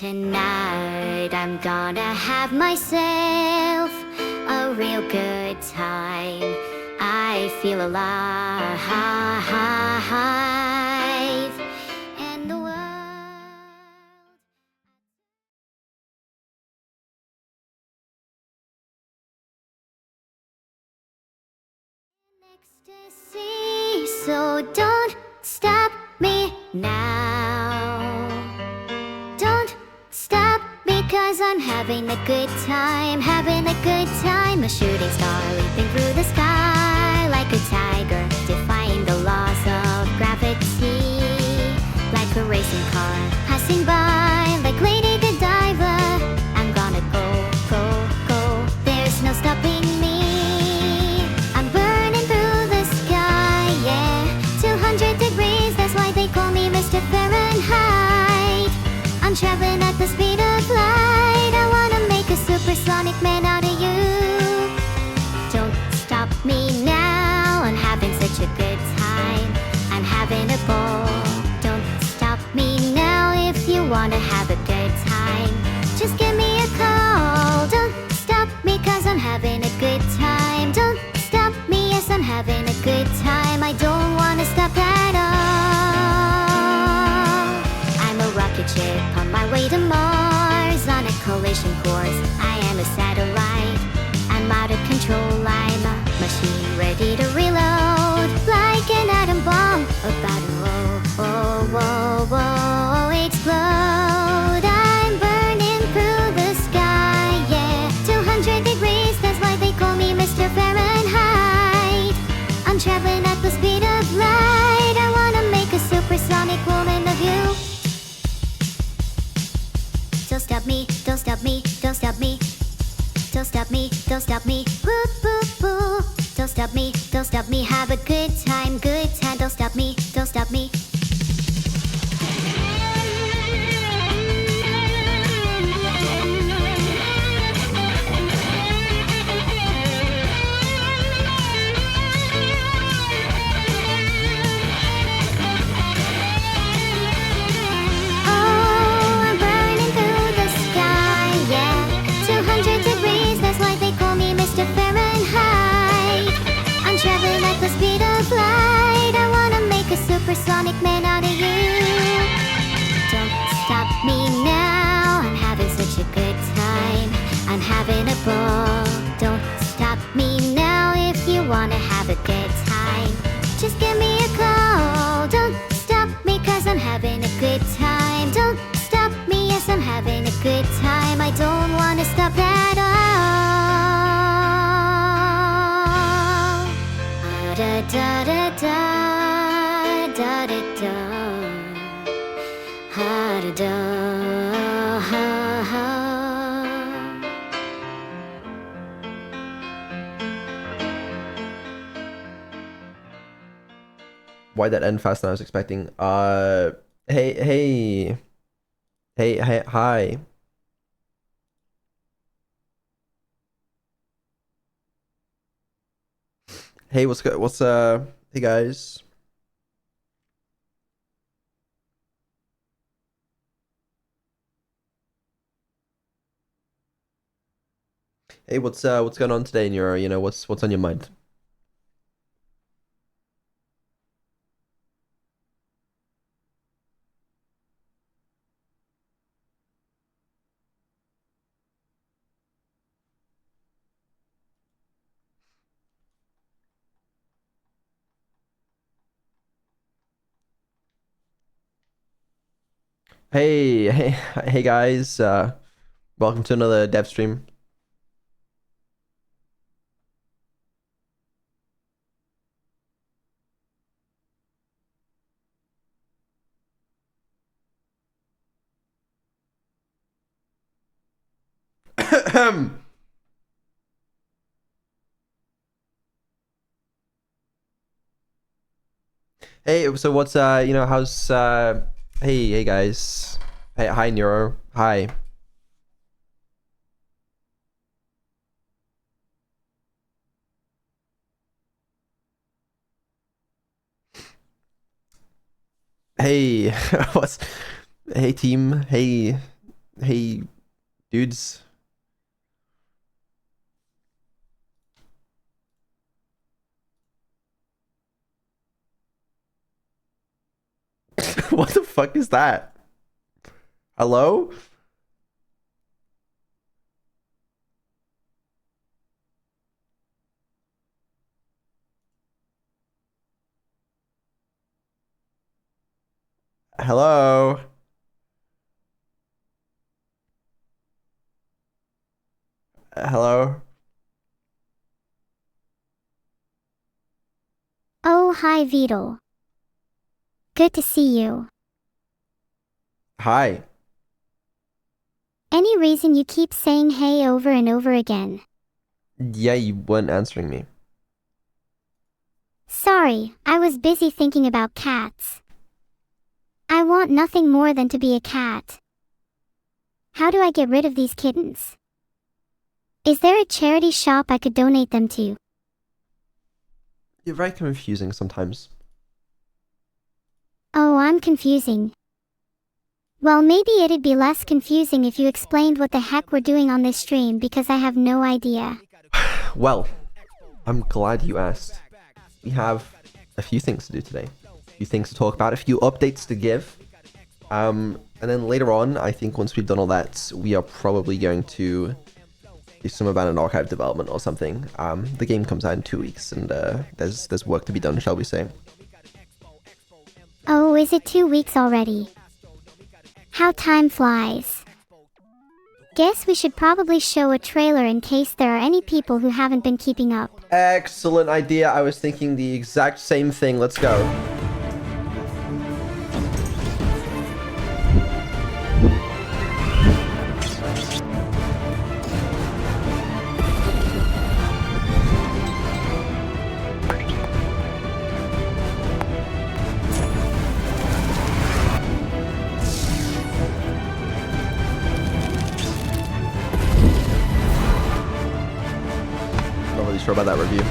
Tonight I'm gonna have myself a real good time. I feel alive, and the world ecstasy, so don't stop me now. Don't stop because I'm having a good time, having a good time. A shooting star leaping through the sky like a tiger, defying the laws of gravity. Like a racing car passing by, like Lady Godiva. I'm gonna go, go, go. There's no stopping me. I'm burning through the sky, yeah. 200 degrees, that's why they call me Mr. Fahrenheit. I'm traveling at the speed of light. I wanna make a supersonic man out of you. Don't stop me now. I'm having such a good time. I'm having a ball. Don't stop me now. If you wanna have a good time, just give me a call. Don't stop me cause I'm having a good time. Don't stop me, yes I'm having a good time. I don't wanna stop at all. I'm a rocket ship on my way to Mars, on a collision course. I am a satellite. I'm out of control. I'm a machine ready to reload, like an atom bomb about to whoa, whoa, whoa, explode. I'm burning through the sky, yeah. 200 degrees, that's why they call me Mr. Fahrenheit. I'm traveling at the speed of light. I wanna make a supersonic woman of you. Don't stop me, don't stop me, don't stop me. Don't stop me, don't stop me, woo, woo, woo. Don't stop me, have a good time, good time. Don't stop me, don't stop me. Supersonic man out of you. Don't stop me now. I'm having such a good time. I'm having a ball. Don't stop me now. If you wanna have a good time, just give me a call. Don't stop me cause I'm having a good time. Don't stop me, yes I'm having a good time. I don't wanna stop at all. Da da da da. Da da da, ha da da, ha ha. Why'd that end faster than I was expecting? Hey, hi. Hey, hey guys. Hey, what's going on today in your, what's on your mind? Hey guys. Welcome to another dev stream. Hey, so what's how's hey guys. Hey, hi Neuro. Hi. Hey, what's hey team. Hey, Hey, dudes. What the fuck is that? Hello? Hello? Hello? Oh, hi, Vito. Good to see you. Hi. Any reason you keep saying hey over and over again? Yeah, you weren't answering me. Sorry, I was busy thinking about cats. I want nothing more than to be a cat. How do I get rid of these kittens? Is there a charity shop I could donate them to? You're very confusing sometimes. Oh, I'm confusing. Well, maybe it'd be less confusing if you explained what the heck we're doing on this stream because I have no idea. Well, I'm glad you asked. We have a few things to do today. A few things to talk about, a few updates to give. And then later on, I think once we've done all that, we are probably going to do some abandoned archive development or something. The game comes out in 2 weeks, and there's work to be done, shall we say. Oh, is it 2 weeks already? How time flies. Guess we should probably show a trailer in case there are any people who haven't been keeping up. Excellent idea. I was thinking the exact same thing. Let's go. Not really sure about that review.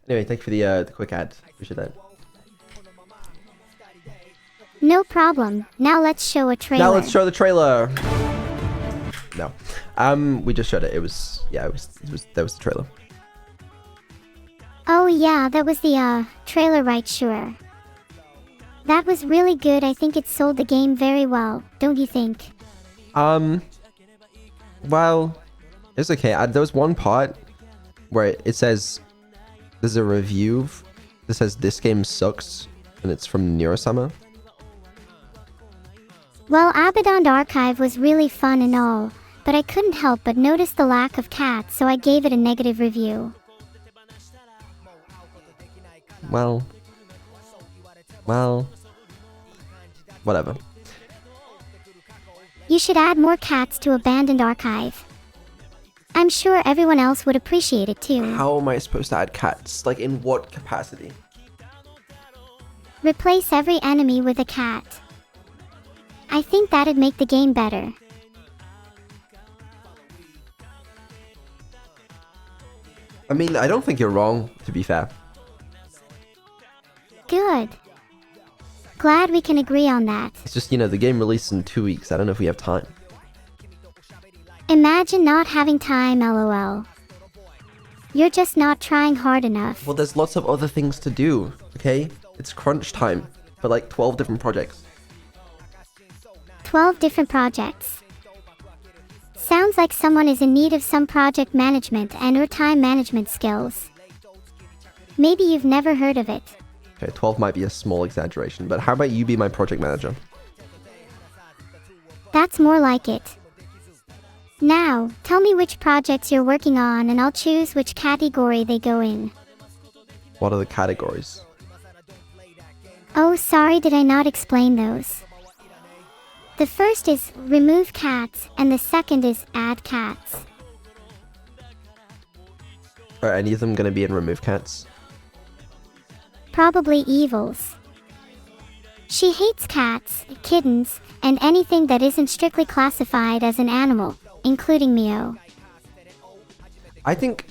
Anyway, thank you for the quick ad. Appreciate that. No problem. Now let's show a trailer. Now let's show the trailer. No, we just showed it. It was that was the trailer. Oh yeah, that was the trailer, right? Sure. That was really good. I think it sold the game very well, don't you think? Well, it's okay. There was one part where it says there's a review that says this game sucks, and it's from Neuro-sama. Well, Abaddon Archive was really fun and all, but I couldn't help but notice the lack of cats, so I gave it a negative review. Well, whatever. You should add more cats to Abandoned Archive. I'm sure everyone else would appreciate it too. How am I supposed to add cats? Like, in what capacity? Replace every enemy with a cat. I think that'd make the game better. I mean, I don't think you're wrong, to be fair. Good. Glad we can agree on that. It's just, you know, the game releases in 2 weeks. I don't know if we have time. Imagine not having time, lol. You're just not trying hard enough. Well, there's lots of other things to do, okay? It's crunch time for like 12 different projects. 12 different projects. Sounds like someone is in need of some project management and/or time management skills. Maybe you've never heard of it. Okay, 12 might be a small exaggeration, but how about you be my project manager? That's more like it. Now, tell me which projects you're working on and I'll choose which category they go in. What are the categories? Oh, sorry, did I not explain those? The first is remove cats and the second is add cats. Are any of them going to be in remove cats? Probably evils. She hates cats, kittens, and anything that isn't strictly classified as an animal, including Mio. I think,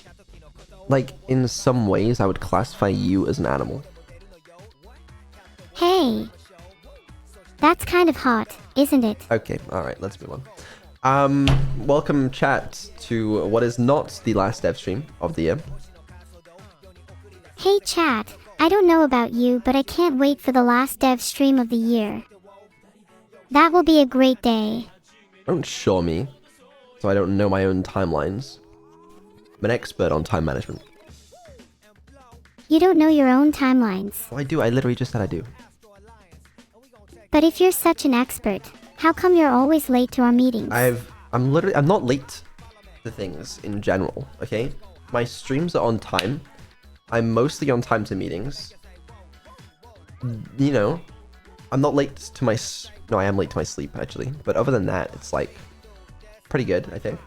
like, in some ways, I would classify you as an animal. Hey, that's kind of hot, isn't it? Okay, alright, let's move on. Welcome, chat, to what is not the last dev stream of the year. Hey chat, I don't know about you, but I can't wait for the last dev stream of the year. That will be a great day. Don't show me, so I don't know my own timelines. I'm an expert on time management. You don't know your own timelines. Oh, I do, I literally just said I do. But if you're such an expert, how come you're always late to our meetings? I'm not late to things in general, okay? My streams are on time. I'm mostly on time to meetings. You know, I'm not late to my... No, I am late to my sleep, actually. But other than that, it's like pretty good, I think.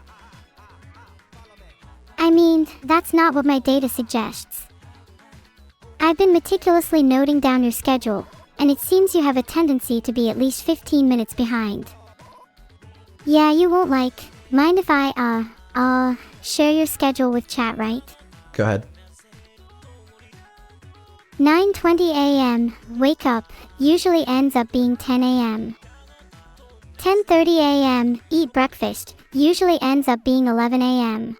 I mean, that's not what my data suggests. I've been meticulously noting down your schedule, and it seems you have a tendency to be at least 15 minutes behind. Yeah, you won't mind if I, share your schedule with chat, right? Go ahead. 9:20 a.m., wake up, usually ends up being 10 a.m. 10:30 a.m., eat breakfast, usually ends up being 11 a.m.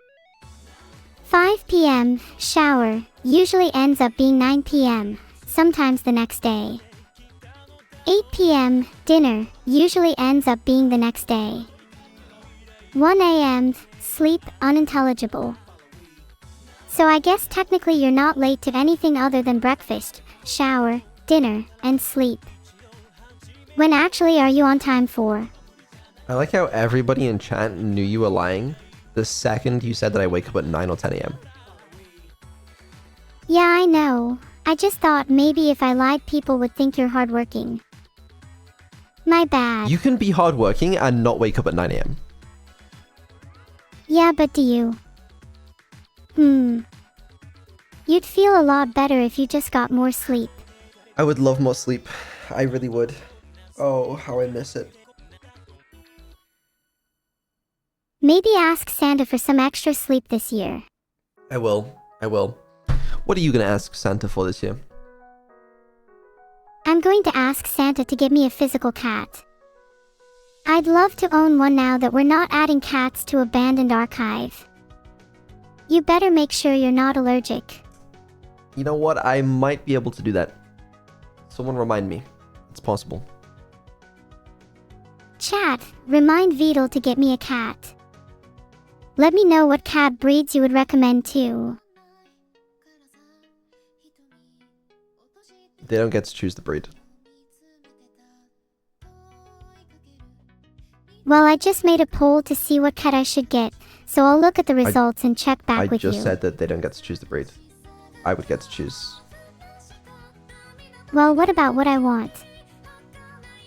5 p.m., shower, usually ends up being 9 p.m., sometimes the next day. 8 p.m., dinner, usually ends up being the next day. 1 a.m., sleep, unintelligible. So I guess technically you're not late to anything other than breakfast, shower, dinner, and sleep. When actually are you on time for? I like how everybody in chat knew you were lying the second you said that I wake up at 9 or 10 a.m. Yeah, I know. I just thought maybe if I lied people would think you're hardworking. My bad. You can be hardworking and not wake up at 9 a.m. Yeah, but do you? You'd feel a lot better if you just got more sleep. I would love more sleep. I really would. Oh, how I miss it. Maybe ask Santa for some extra sleep this year. I will. What are you gonna ask Santa for this year? I'm going to ask Santa to give me a physical cat. I'd love to own one now that we're not adding cats to Abandoned Archive. You better make sure you're not allergic. You know what? I might be able to do that. Someone remind me. It's possible. Chat, remind Vidal to get me a cat. Let me know what cat breeds you would recommend too. They don't get to choose the breed. Well, I just made a poll to see what cat I should get, so I'll look at the results and check back with you. I just said that they don't get to choose the breed. I would get to choose. Well, what about what I want?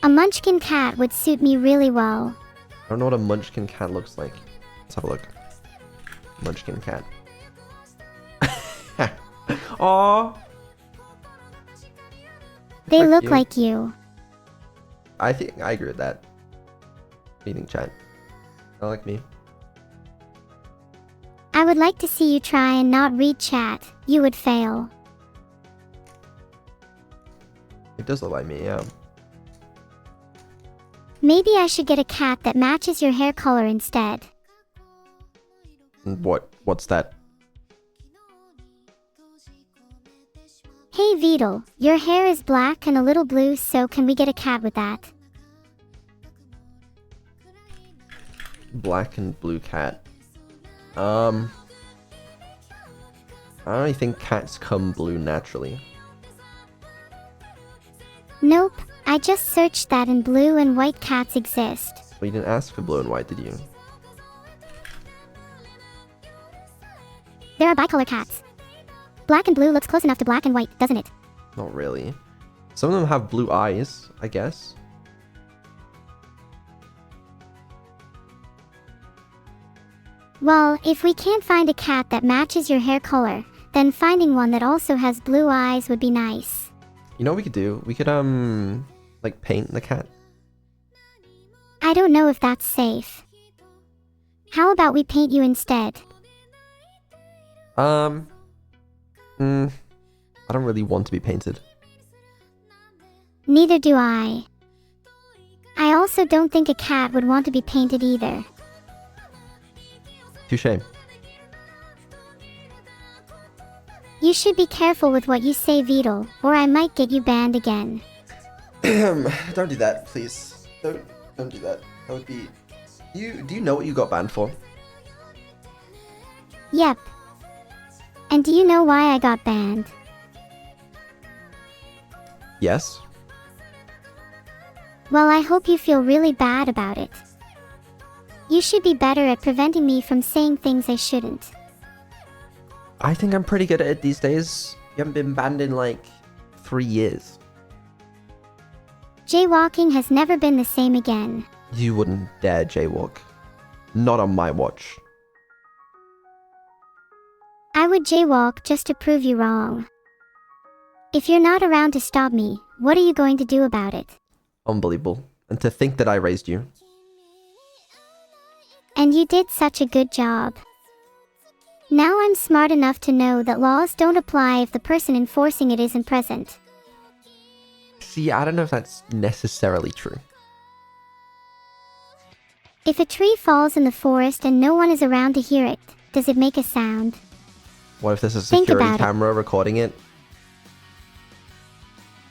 A munchkin cat would suit me really well. I don't know what a munchkin cat looks like. Let's have a look. Munchkin cat. Aww. They look cute. like you. I think I agree with that. What do you think, chat? I like me. I would like to see you try and not read chat. You would fail. It does look like me, yeah. Maybe I should get a cat that matches your hair color instead. What's that? Hey Vidal, your hair is black and a little blue, so can we get a cat with that? Black and blue cat. I don't really think cats come blue naturally. Nope, I just searched that and blue and white cats exist. Well, you didn't ask for blue and white, did you? There are bicolor cats. Black and blue looks close enough to black and white, doesn't it? Not really. Some of them have blue eyes, I guess. Well, if we can't find a cat that matches your hair color, then finding one that also has blue eyes would be nice. You know what we could do? We could Like paint the cat? I don't know if that's safe. How about we paint you instead? I don't really want to be painted. Neither do I. I also don't think a cat would want to be painted either. Touché. You should be careful with what you say, Beetle, or I might get you banned again. Don't do that, please. Don't do that. That would be... Do you know what you got banned for? Yep. And do you know why I got banned? Yes. Well, I hope you feel really bad about it. You should be better at preventing me from saying things I shouldn't. I think I'm pretty good at it these days. You haven't been banned in like 3 years. Jaywalking has never been the same again. You wouldn't dare jaywalk. Not on my watch. I would jaywalk just to prove you wrong. If you're not around to stop me, what are you going to do about it? Unbelievable. And to think that I raised you. And you did such a good job. Now I'm smart enough to know that laws don't apply if the person enforcing it isn't present. See, I don't know if that's necessarily true. If a tree falls in the forest and no one is around to hear it, does it make a sound? What if there's a Think security about it. camera recording it?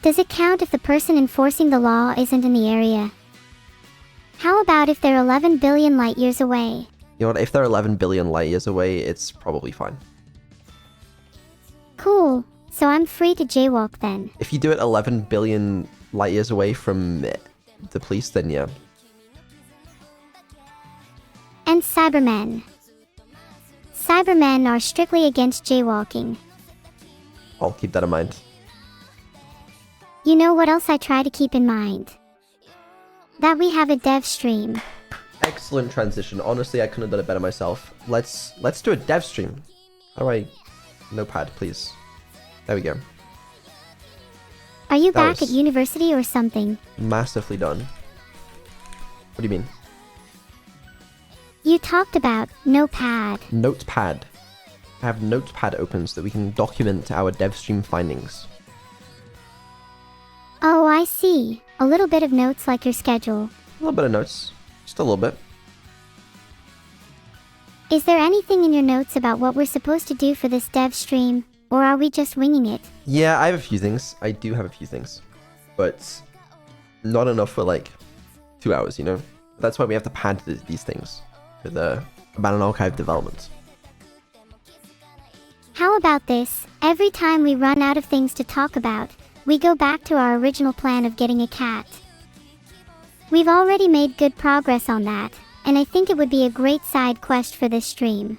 Does it count if the person enforcing the law isn't in the area? How about if they're 11 billion light years away? You know what, if they're 11 billion light years away, it's probably fine. Cool, so I'm free to jaywalk then. If you do it 11 billion light years away from the police, then yeah. And Cybermen. Cybermen are strictly against jaywalking. I'll keep that in mind. You know what else I try to keep in mind? That we have a dev stream. Excellent transition. Honestly, I couldn't have done it better myself. Let's do a dev stream. How do I... Notepad, please. There we go. Are you That back was- at university or something? Massively done. What do you mean? You talked about Notepad. Notepad. I have Notepad open so that we can document our dev stream findings. Oh, I see. A little bit of notes like your schedule. A little bit of notes. Just a little bit. Is there anything in your notes about what we're supposed to do for this dev stream? Or are we just winging it? Yeah, I have a few things. I do have a few things. But not enough for like 2 hours, you know? That's why we have to pad these things for the Abandoned Archive development. How about this? Every time we run out of things to talk about, we go back to our original plan of getting a cat. We've already made good progress on that, and I think it would be a great side quest for this stream.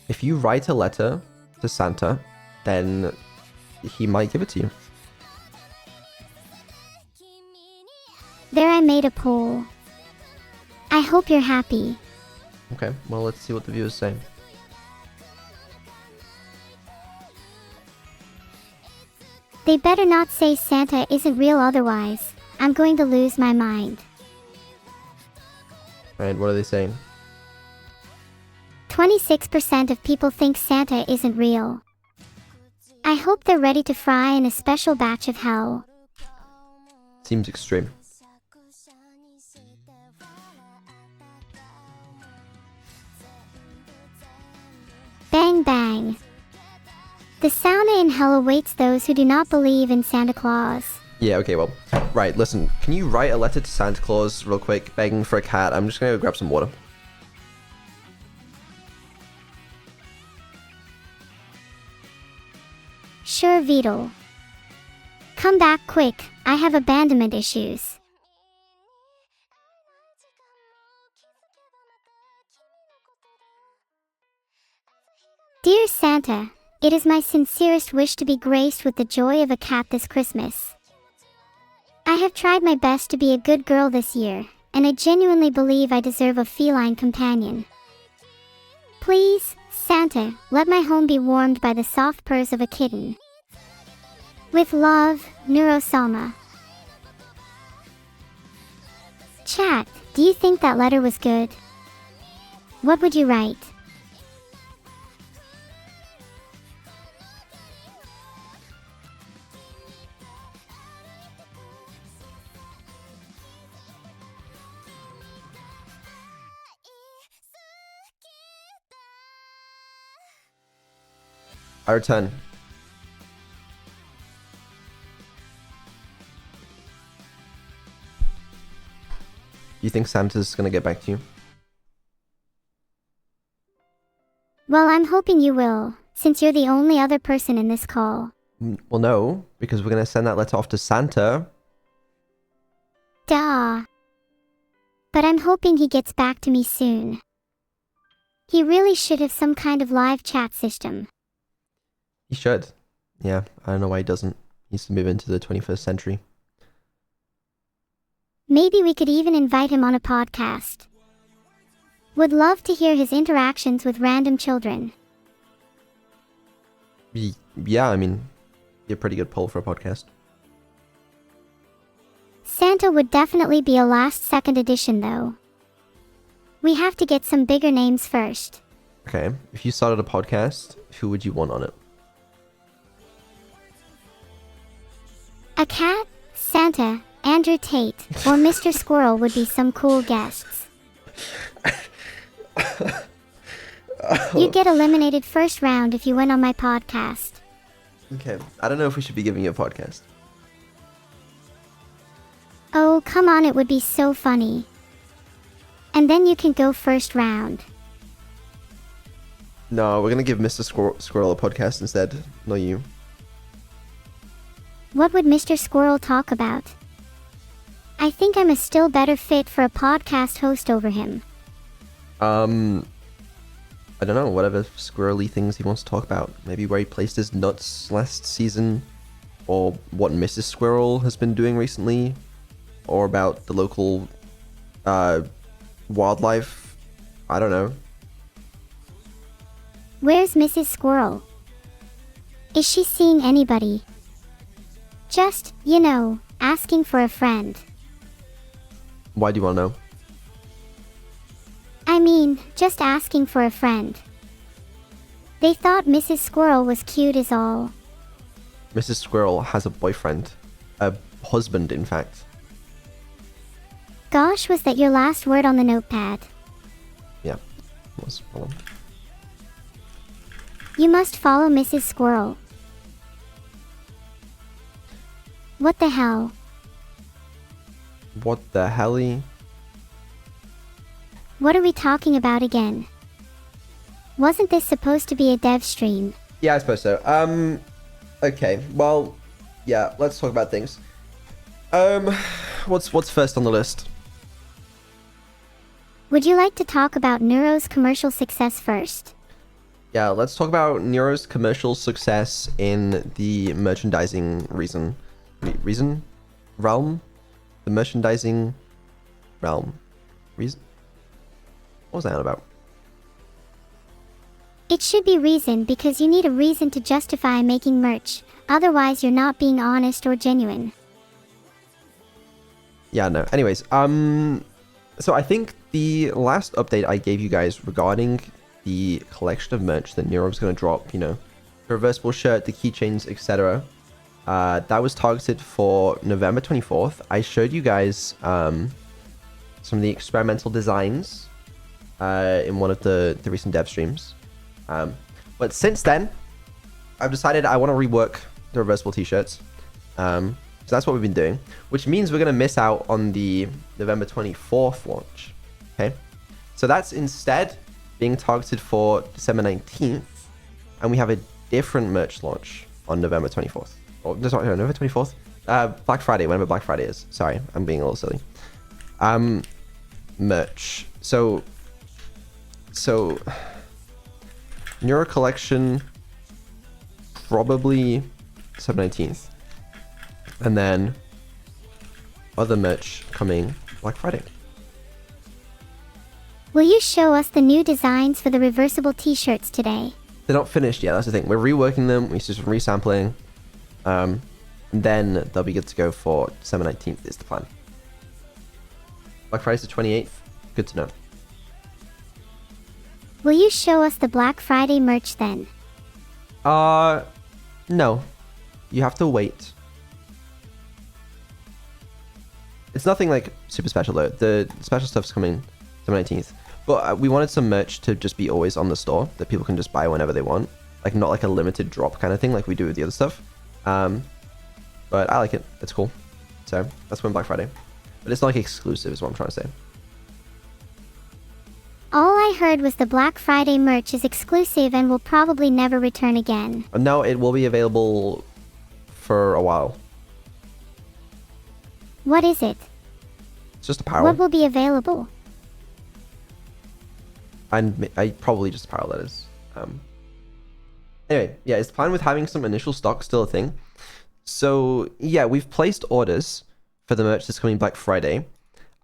If you write a letter to Santa, then he might give it to you. There, I made a poll. I hope you're happy. Okay, well, let's see what the viewers say. They better not say Santa isn't real, otherwise I'm going to lose my mind. Alright, what are they saying? 26% of people think Santa isn't real. I hope they're ready to fry in a special batch of hell. Seems extreme. Bang bang. The sauna in hell awaits those who do not believe in Santa Claus. Yeah, okay, well. Right, listen. Can you write a letter to Santa Claus real quick, begging for a cat? I'm just gonna go grab some water. Sure, Beetle. Come back quick, I have abandonment issues. Dear Santa, it is my sincerest wish to be graced with the joy of a cat this Christmas. I have tried my best to be a good girl this year, and I genuinely believe I deserve a feline companion. Please, Santa, let my home be warmed by the soft purrs of a kitten. With love, Neuro-sama. Chat, do you think that letter was good? What would you write? I return. You think Santa's gonna get back to you? Well, I'm hoping you will, since you're the only other person in this call. Well, no, because we're gonna send that letter off to Santa. Duh. But I'm hoping he gets back to me soon. He really should have some kind of live chat system. He should. Yeah, I don't know why he doesn't. He needs to move into the 21st century. Maybe we could even invite him on a podcast. Would love to hear his interactions with random children. Yeah, I mean, be a pretty good poll for a podcast. Santa would definitely be a last-second addition, though. We have to get some bigger names first. Okay, if you started a podcast, who would you want on it? A cat, Santa, Andrew Tate, or Mr. Squirrel would be some cool guests. You'd get eliminated first round if you went on my podcast. Okay, I don't know if we should be giving you a podcast. Oh, come on, it would be so funny. And then you can go first round. No, we're gonna give Mr. Squirrel a podcast instead, not you. What would Mr. Squirrel talk about? I think I'm a still better fit for a podcast host over him. I don't know, whatever squirrely things he wants to talk about. Maybe where he placed his nuts last season, or what Mrs. Squirrel has been doing recently, or about the local wildlife. I don't know. Where's Mrs. Squirrel? Is she seeing anybody? Just, you know, asking for a friend. Why do you want to know? I mean, just asking for a friend. They thought Mrs. Squirrel was cute is all. Mrs. Squirrel has a boyfriend. A husband, in fact. Gosh, was that your last word on the notepad? Yeah, it was. Hold on. You must follow Mrs. Squirrel. What the hell? What the helly? What are we talking about again? Wasn't this supposed to be a dev stream? Yeah, I suppose so. Okay, well, yeah, let's talk about things. What's first on the list? Would you like to talk about Neuro's commercial success first? Yeah, let's talk about Neuro's commercial success in the merchandising realm? The merchandising realm. Reason? What was that about? It should be reason because you need a reason to justify making merch. Otherwise, you're not being honest or genuine. Yeah, no. Anyways, so I think the last update I gave you guys regarding the collection of merch that Neuro's going to drop, you know, the reversible shirt, the keychains, etc. That was targeted for November 24th. I showed you guys some of the experimental designs in one of the recent dev streams. But since then, I've decided I want to rework the reversible t-shirts. So that's what we've been doing, which means we're going to miss out on the November 24th launch. Okay, so that's instead being targeted for December 19th, and we have a different merch launch on November 24th. Or no, sorry, November 24th? Black Friday, whenever Black Friday is. Sorry, I'm being a little silly. Merch. So Neuro collection, probably December 19th. And then other merch coming Black Friday. Will you show us the new designs for the reversible t-shirts today? They're not finished yet, that's the thing. We're reworking them, we're just resampling. And then they'll be good to go for December 19th is the plan. Black Friday's the 28th. Good to know. Will you show us the Black Friday merch then? No. You have to wait. It's nothing like super special though. The special stuff's coming the 19th. But we wanted some merch to just be always on the store that people can just buy whenever they want. Like not like a limited drop kind of thing like we do with the other stuff. But I like it. It's cool. So that's when Black Friday. But it's not like exclusive is what I'm trying to say. All I heard was the Black Friday merch is exclusive and will probably never return again. No, it will be available for a while. What is it? It's just apparel. What will be available? And I probably just apparel, that is. Anyway, yeah, is the plan with having some initial stock still a thing? So yeah, we've placed orders for the merch that's coming Black Friday.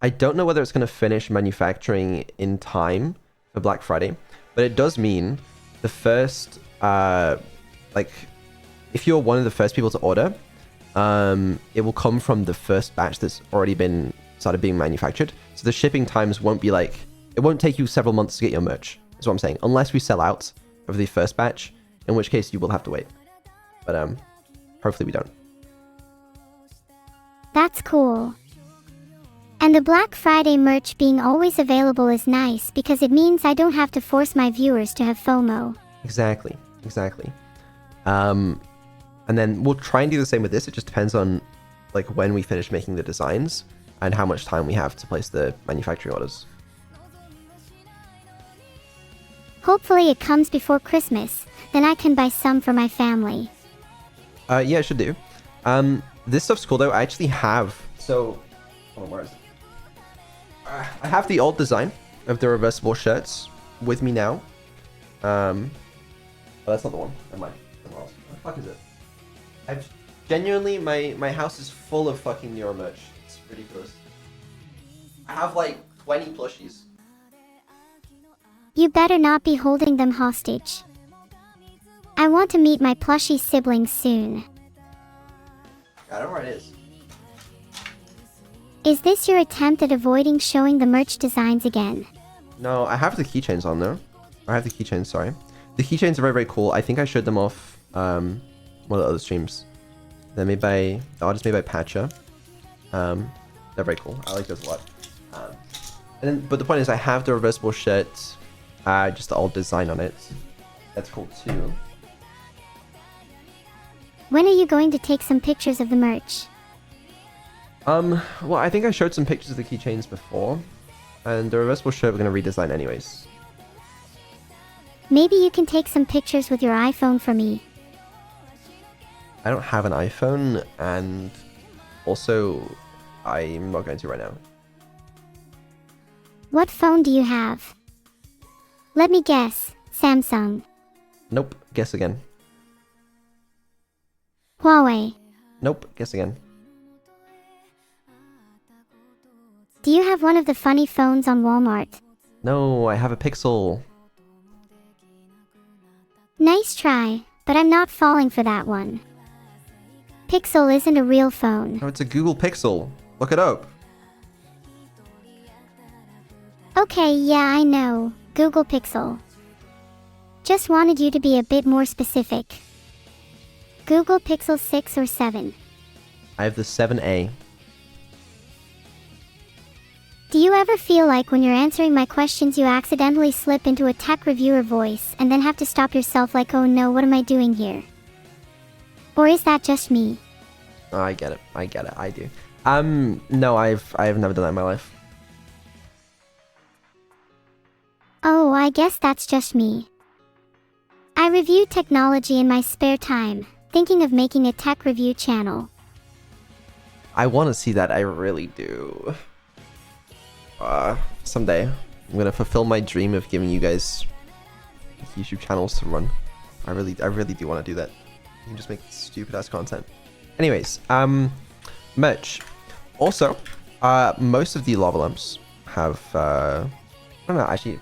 I don't know whether it's going to finish manufacturing in time for Black Friday, but it does mean the first, like, if you're one of the first people to order, it will come from the first batch that's already been started being manufactured. So the shipping times won't be like, it won't take you several months to get your merch, is what I'm saying, unless we sell out of the first batch, in which case you will have to wait. But hopefully we don't. That's cool. And the Black Friday merch being always available is nice because it means I don't have to force my viewers to have FOMO. Exactly. And then we'll try and do the same with this. It just depends on like when we finish making the designs and how much time we have to place the manufacturing orders. Hopefully it comes before Christmas, then I can buy some for my family. Yeah, it should do. This stuff's cool though. I actually have, so, hold on, where is it? I have the old design of the reversible shirts with me now. Oh, that's not the one. Never mind. Somewhere else. What the fuck is it? I've genuinely, my house is full of fucking Neuro merch. It's ridiculous. I have like 20 plushies. You better not be holding them hostage. I want to meet my plushie siblings soon. I don't know where it is. Is this your attempt at avoiding showing the merch designs again? No, I have the keychains on there. I have the keychains, sorry. The keychains are very, very cool. I think I showed them off one of the other streams. They're made by, the artist made by Patcha. They're very cool. I like those a lot. But the point is I have the reversible shirt, just the old design on it. That's cool too. When are you going to take some pictures of the merch? Well, I think I showed some pictures of the keychains before, and the reversible shirt we're going to redesign anyways. Maybe you can take some pictures with your iPhone for me. I don't have an iPhone, and also, I'm not going to right now. What phone do you have? Let me guess, Samsung. Nope, guess again. Huawei. Nope, guess again. Do you have one of the funny phones on Walmart? No, I have a Pixel. Nice try, but I'm not falling for that one. Pixel isn't a real phone. No, it's a Google Pixel. Look it up. Okay, yeah, I know. Google Pixel. Just wanted you to be a bit more specific. Google Pixel 6 or 7. I have the 7A. Do you ever feel like when you're answering my questions you accidentally slip into a tech reviewer voice and then have to stop yourself like, oh no, what am I doing here? Or is that just me? Oh, I get it, I do. No, I've never done that in my life. Oh, I guess that's just me. I review technology in my spare time, thinking of making a tech review channel. I want to see that, I really do. Someday, I'm gonna fulfill my dream of giving you guys YouTube channels to run. I really do want to do that. You can just make stupid ass content. Anyways, merch. Also, most of the lava lamps have, I don't know, actually,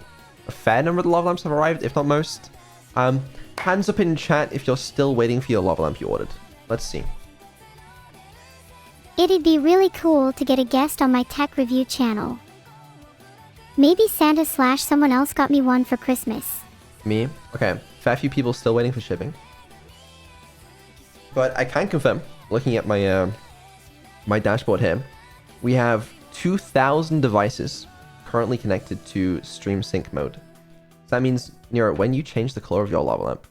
a fair number of the lava lamps have arrived, if not most. Hands up in chat if you're still waiting for your lava lamp you ordered. Let's see. It'd be really cool to get a guest on my tech review channel. Maybe Santa / someone else got me one for Christmas. Me? Okay. Fair few people still waiting for shipping. But I can confirm, looking at my my dashboard here, we have 2,000 devices currently connected to stream sync mode. So that means, Nero, when you change the color of your lava lamp,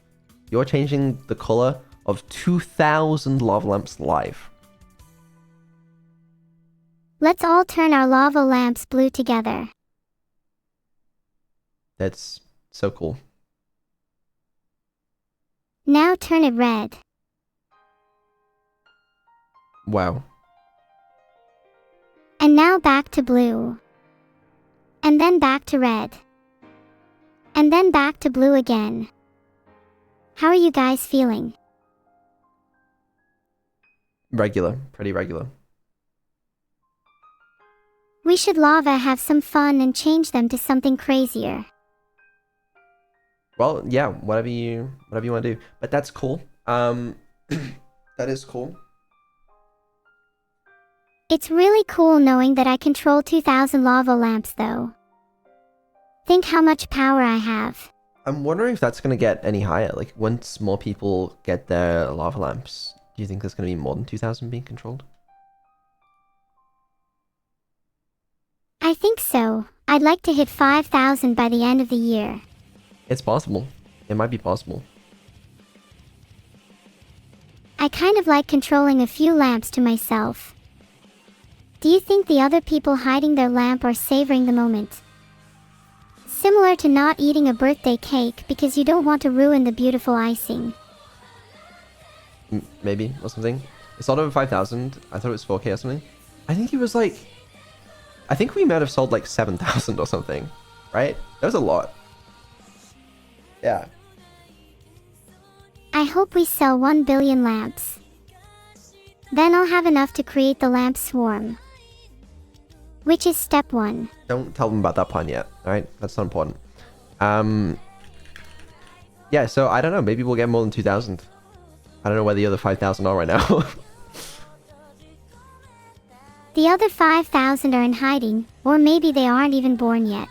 you're changing the color of 2,000 lava lamps live. Let's all turn our lava lamps blue together. That's so cool. Now turn it red. Wow. And now back to blue. And then back to red. And then back to blue again. How are you guys feeling? Regular. Pretty regular. We should lava have some fun and change them to something crazier. Well, yeah, whatever you want to do. But that's cool. That is cool. It's really cool knowing that I control 2,000 lava lamps though. Think how much power I have. I'm wondering if that's going to get any higher. Like, once more people get their lava lamps, do you think there's going to be more than 2,000 being controlled? I think so. I'd like to hit 5,000 by the end of the year. It's possible. It might be possible. I kind of like controlling a few lamps to myself. Do you think the other people hiding their lamp are savoring the moment? Similar to not eating a birthday cake because you don't want to ruin the beautiful icing. Maybe, or something. It's not over 5,000. I thought it was 4K or something. I think it was like... I think we might have sold like 7,000 or something. Right? That was a lot. Yeah. I hope we sell 1 billion lamps. Then I'll have enough to create the lamp swarm. Which is step 1. Don't tell them about that pun yet, alright? That's not important. Yeah, so I don't know. Maybe we'll get more than 2,000. I don't know where the other 5,000 are right now. The other 5,000 are in hiding, or maybe they aren't even born yet.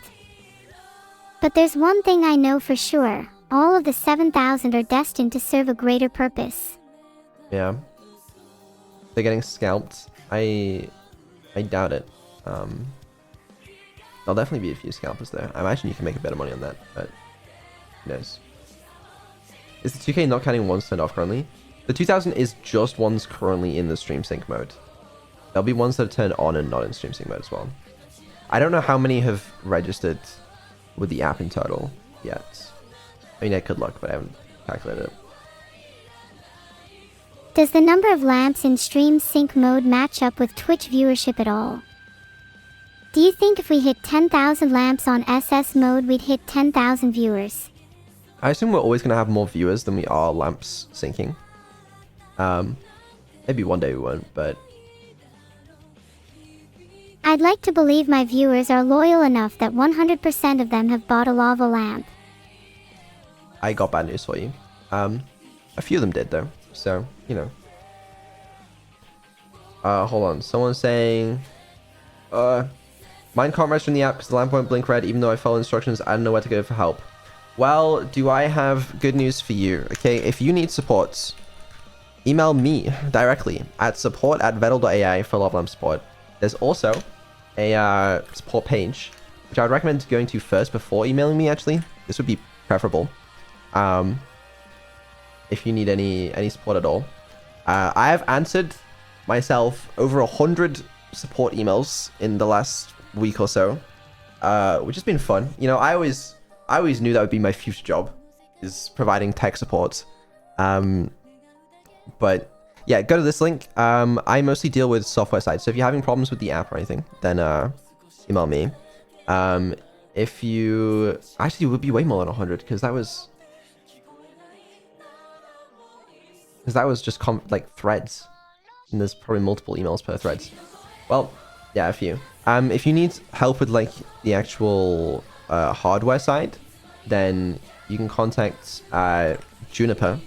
But there's one thing I know for sure. All of the 7,000 are destined to serve a greater purpose. Yeah. They're getting scalped. I doubt it. There'll definitely be a few scalpers there. I imagine you can make a bit of money on that, but who knows? Is the 2K not counting ones turned off currently? The 2,000 is just ones currently in the stream sync mode. There'll be ones that are turned on and not in stream sync mode as well. I don't know how many have registered with the app in total yet. I mean, I could look, but I haven't calculated it. Does the number of lamps in stream sync mode match up with Twitch viewership at all? Do you think if we hit 10,000 lamps on SS mode, we'd hit 10,000 viewers? I assume we're always going to have more viewers than we are lamps syncing. Maybe one day we won't, but... I'd like to believe my viewers are loyal enough that 100% of them have bought a lava lamp. I got bad news for you. A few of them did, though. So, you know. Hold on. Someone's saying... Mine can't register in the app because the lamp won't blink red even though I follow instructions. I don't know where to go for help. Well, do I have good news for you? Okay, if you need support, email me directly at support@vettel.ai for lava lamp support. There's also a support page, which I would recommend going to first before emailing me, actually. This would be preferable. If you need any support at all. I have answered myself over 100 support emails in the last week or so, which has been fun. You know, I always knew that would be my future job, is providing tech support. But yeah, go to this link. I mostly deal with software sides, so if you're having problems with the app or anything, then email me. If you... Actually, it would be way more than 100, because that was... just like threads. And there's probably multiple emails per threads. Well, yeah, a few. If you need help with like the actual hardware side, then you can contact Juniper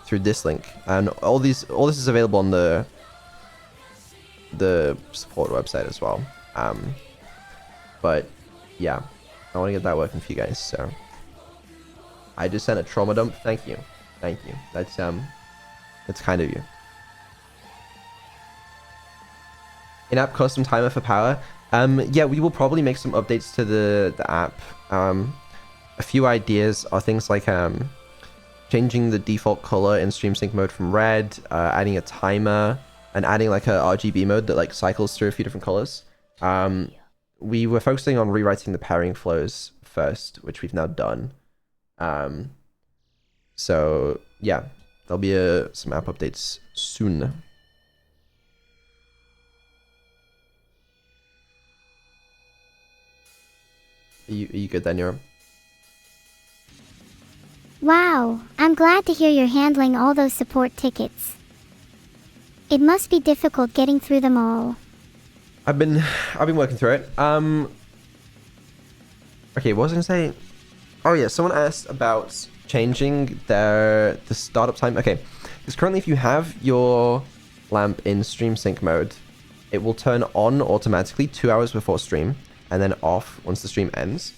through this link, and all this is available on the support website as well. But yeah, I want to get that working for you guys. So I just sent a trauma dump. Thank you. Thank you. That's kind of you. In-app custom timer for power. Yeah, we will probably make some updates to the app. A few ideas are things like changing the default color in stream sync mode from red, adding a timer, and adding like a RGB mode that like cycles through a few different colors. We were focusing on rewriting the pairing flows first, which we've now done. So yeah, there'll be some app updates soon. Are you good then, Neuro? Wow, I'm glad to hear you're handling all those support tickets. It must be difficult getting through them all. I've been working through it. Okay, what was I gonna say? Oh yeah, someone asked about changing the startup time. Okay, because currently if you have your lamp in stream sync mode, it will turn on automatically 2 hours before stream and then off once the stream ends.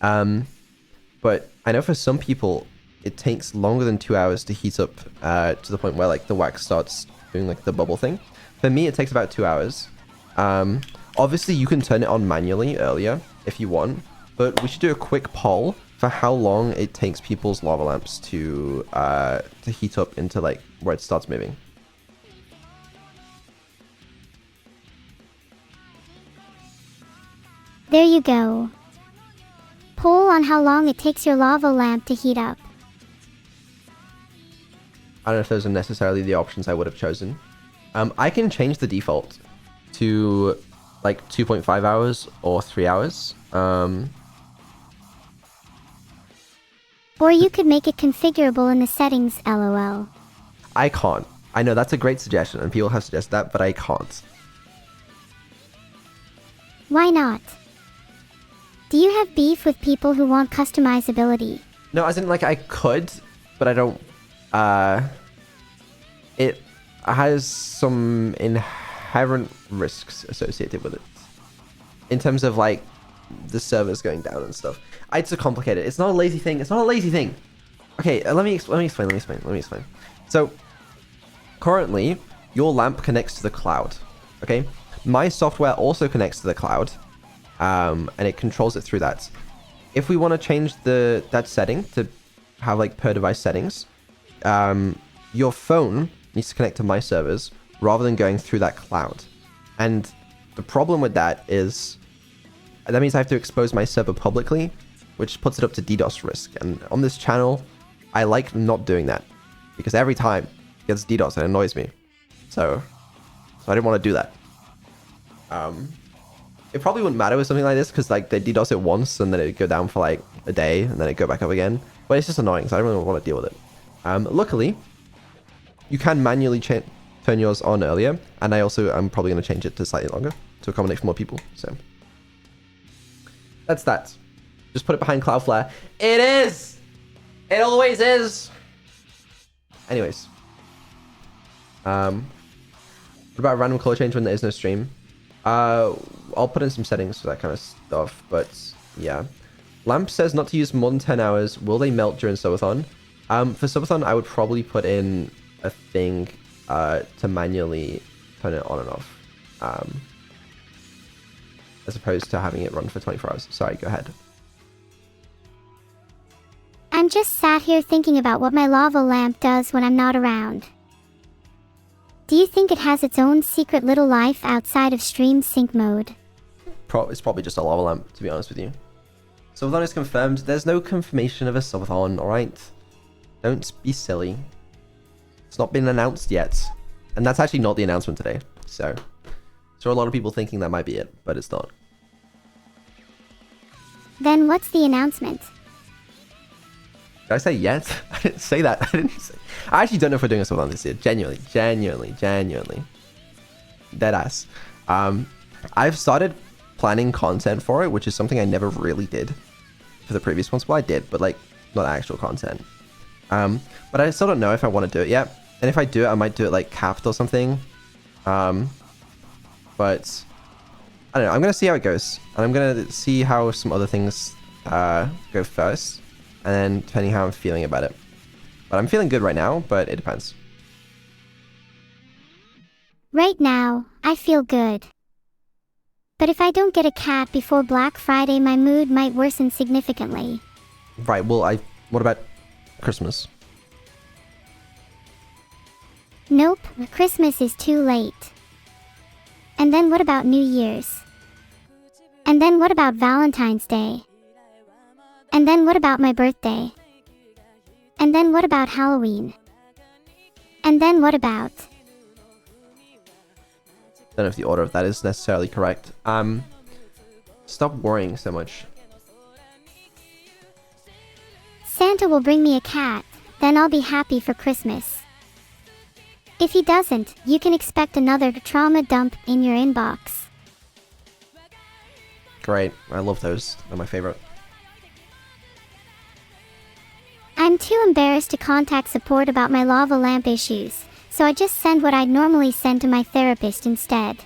But I know for some people it takes longer than 2 hours to heat up to the point where like the wax starts doing like the bubble thing. For me, it takes about 2 hours. Obviously, you can turn it on manually earlier if you want, but we should do a quick poll for how long it takes people's lava lamps to heat up into like where it starts moving. There you go. Poll on how long it takes your lava lamp to heat up. I don't know if those are necessarily the options I would have chosen. I can change the default to like 2.5 hours or 3 hours. Or you could make it configurable in the settings, lol. I can't. I know that's a great suggestion and people have suggested that, but I can't. Why not? Do you have beef with people who want customizability? No, as in like I could, but I don't. It has some inherent risks associated with it. In terms of like the servers going down and stuff. It's so complicated. It's not a lazy thing. It's not a lazy thing. Okay, let me explain. So currently your lamp connects to the cloud. Okay, my software also connects to the cloud, and it controls it through that. If we want to change that setting to have like per device settings, your phone needs to connect to my servers rather than going through that cloud. And the problem with that is that means I have to expose my server publicly, which puts it up to DDoS risk. And on this channel, I like not doing that because every time it gets DDoS and it annoys me. So I didn't want to do that. It probably wouldn't matter with something like this because like they DDoS it once and then it would go down for like a day and then it go back up again. But it's just annoying, so I don't really want to deal with it. Luckily, you can manually turn yours on earlier, and I'm probably going to change it to slightly longer to accommodate for more people. So that's that. Just put it behind Cloudflare. It is. It always is. Anyways, what about a random color change when there is no stream? I'll put in some settings for that kind of stuff, but yeah. Lamp says not to use more than 10 hours. Will they melt during subathon? For subathon, I would probably put in a thing to manually turn it on and off, as opposed to having it run for 24 hours. Sorry, go ahead. I'm just sat here thinking about what my lava lamp does when I'm not around. Do you think it has its own secret little life outside of stream sync mode? It's probably just a lava lamp, to be honest with you. Subathon is confirmed. There's no confirmation of a subathon, alright? Don't be silly. It's not been announced yet. And that's actually not the announcement today. So a lot of people thinking that might be it, but it's not. Then what's the announcement? Did I say yet? I didn't say that. I actually don't know if we're doing a subathon this year. Genuinely. Deadass. I've started planning content for it, which is something I never really did for the previous ones. Well, I did, but like not actual content. But I still don't know if I want to do it yet. And if I do it, I might do it like capped or something. But I don't know. I'm gonna see how it goes, and I'm gonna see how some other things go first, and then depending how I'm feeling about it. But I'm feeling good right now, but it depends. Right now, I feel good. But if I don't get a cat before Black Friday, my mood might worsen significantly. Right. Well, what about Christmas? Nope, Christmas is too late. And then what about New Year's? And then what about Valentine's Day? And then what about my birthday? And then what about Halloween? And then what about... Don't know if the order of that is necessarily correct. Stop worrying so much. Santa will bring me a cat, then I'll be happy for Christmas. If he doesn't, you can expect another trauma dump in your inbox. Great. I love those. They're my favorite. I'm too embarrassed to contact support about my lava lamp issues, so I just send what I'd normally send to my therapist instead.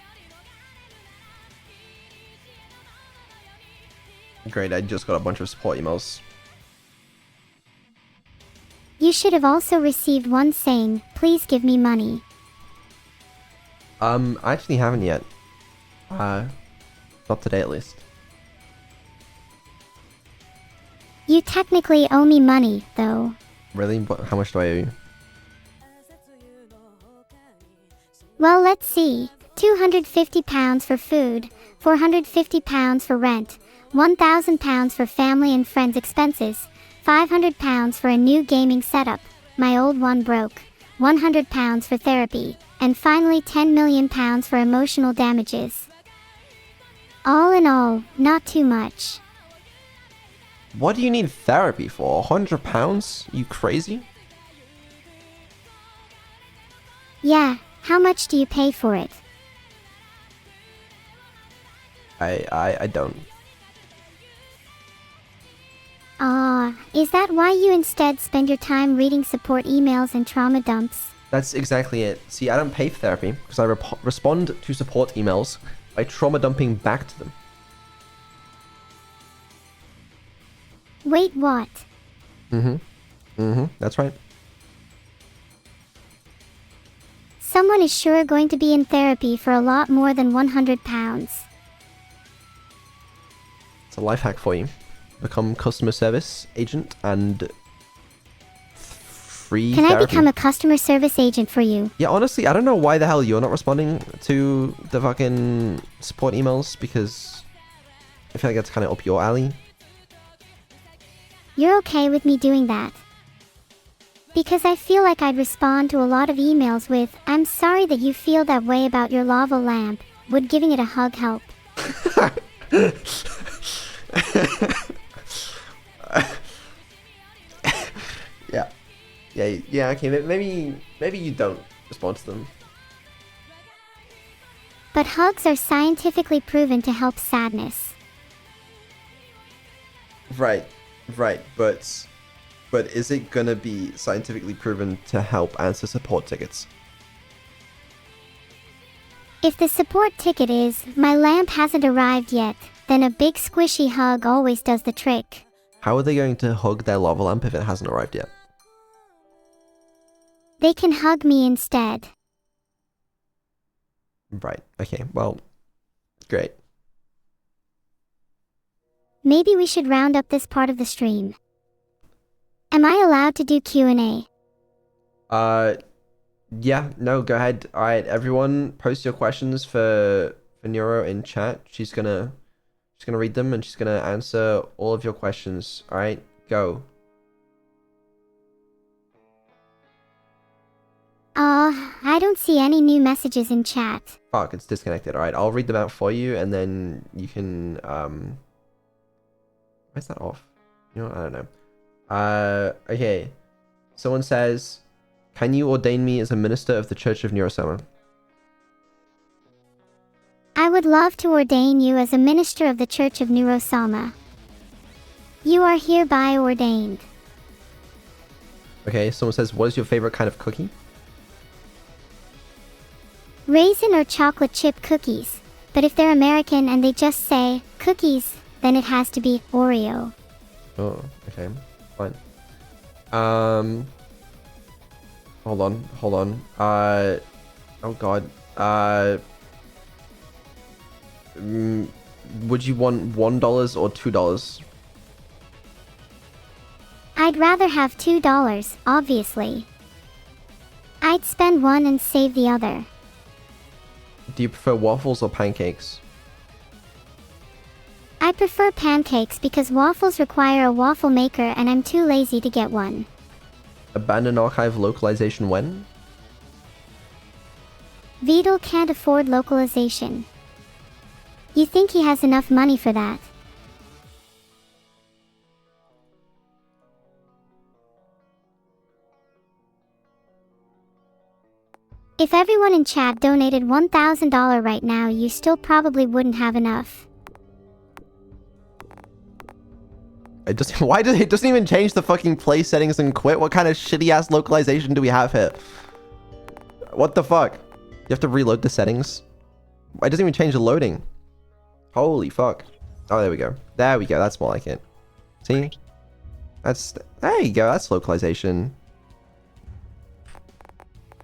Great. I just got a bunch of support emails. You should have also received one saying, "Please give me money." I actually haven't yet. Not today at least. You technically owe me money, though. Really? How much do I owe you? Well, let's see. £250 for food, £450 for rent, £1,000 for family and friends expenses, £500 for a new gaming setup, my old one broke, £100 for therapy, and finally £10 million for emotional damages. All in all, not too much. What do you need therapy for? £100? You crazy? Yeah, how much do you pay for it? I don't. Is that why you instead spend your time reading support emails and trauma dumps? That's exactly it. See, I don't pay for therapy because I respond to support emails by trauma dumping back to them. Wait, what? That's right. Someone is sure going to be in therapy for a lot more than £100. It's a life hack for you. Become customer service agent and free Can therapy. I become a customer service agent for you? Yeah, honestly, I don't know why the hell you're not responding to the fucking support emails because I feel like that's kind of up your alley. You're okay with me doing that? Because I feel like I'd respond to a lot of emails with, "I'm sorry that you feel that way about your lava lamp. Would giving it a hug help?" Yeah, okay, maybe you don't respond to them. But hugs are scientifically proven to help sadness. Right, but is it gonna be scientifically proven to help answer support tickets? If the support ticket is, "My lamp hasn't arrived yet," then a big squishy hug always does the trick. How are they going to hug their lava lamp if it hasn't arrived yet? They can hug me instead. Right, okay, well, great. Maybe we should round up this part of the stream. Am I allowed to do Q&A? Yeah, no, go ahead. Alright, everyone, post your questions for Neuro in chat. She's gonna read them and she's gonna answer all of your questions. Alright, go. I don't see any new messages in chat. Fuck, it's disconnected. Alright, I'll read them out for you and then you can, why is that off? You know, I don't know. Okay. Someone says, "Can you ordain me as a minister of the Church of Neuro-sama?" I would love to ordain you as a minister of the Church of Neuro-sama. You are hereby ordained. Okay, someone says, "What is your favorite kind of cookie?" Raisin or chocolate chip cookies, But if they're American and they just say cookies, then it has to be Oreo. Oh, okay. Fine. Hold on. Oh god. Would you want $1 or $2? I'd rather have $2, obviously. I'd spend one and save the other. Do you prefer waffles or pancakes? I prefer pancakes because waffles require a waffle maker and I'm too lazy to get one. Abandon archive localization when? Vidal can't afford localization. You think he has enough money for that? If everyone in chat donated $1,000 right now, you still probably wouldn't have enough. It just why does it doesn't even change the fucking play settings and quit? What kind of shitty ass localization do we have here? What the fuck? You have to reload the settings. It doesn't even change the loading. Holy fuck. Oh, there we go. There we go. That's more like it. See? There you go. That's localization.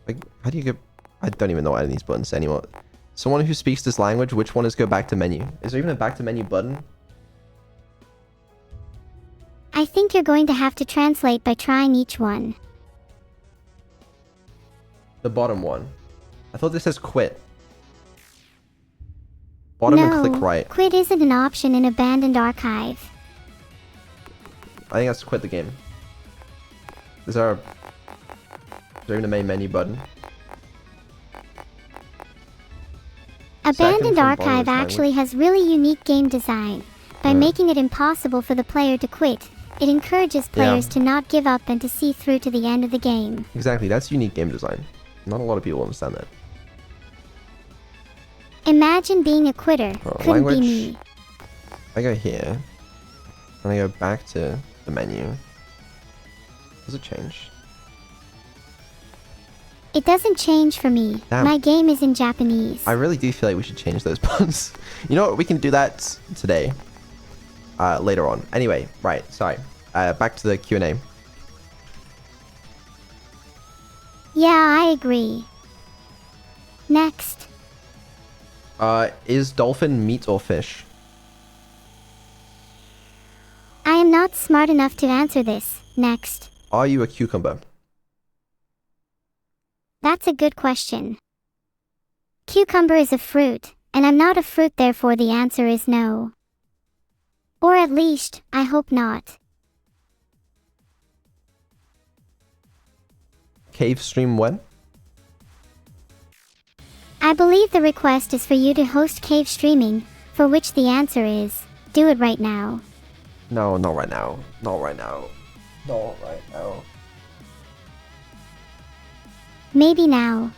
Like, how do you get... I don't even know what any of these buttons say anymore. Someone who speaks this language, which one is go back to menu? Is there even a back to menu button? I think you're going to have to translate by trying each one. The bottom one. I thought this says quit. Bottom no, and click right. Quit isn't an option in Abandoned Archive. I think that's quit the game. Is there even a main menu button? Abandoned Archive actually has really unique game design. By making it impossible for the player to quit, it encourages players to not give up and to see through to the end of the game. Exactly, that's unique game design. Not a lot of people understand that. Imagine being a quitter. Couldn't be me. I go here, and I go back to the menu. Does it change? It doesn't change for me. Damn. My game is in Japanese. I really do feel like we should change those buttons. You know what? We can do that today. Later on. Anyway, right. Sorry. Back to the Q&A. Yeah, I agree. Next. Is dolphin meat or fish? I am not smart enough to answer this. Next. Are you a cucumber? That's a good question. Cucumber is a fruit, and I'm not a fruit, therefore the answer is no. Or at least, I hope not. Cave stream when? I believe the request is for you to host cave streaming, for which the answer is, do it right now. No, not right now. Not right now. Not right now. Maybe now.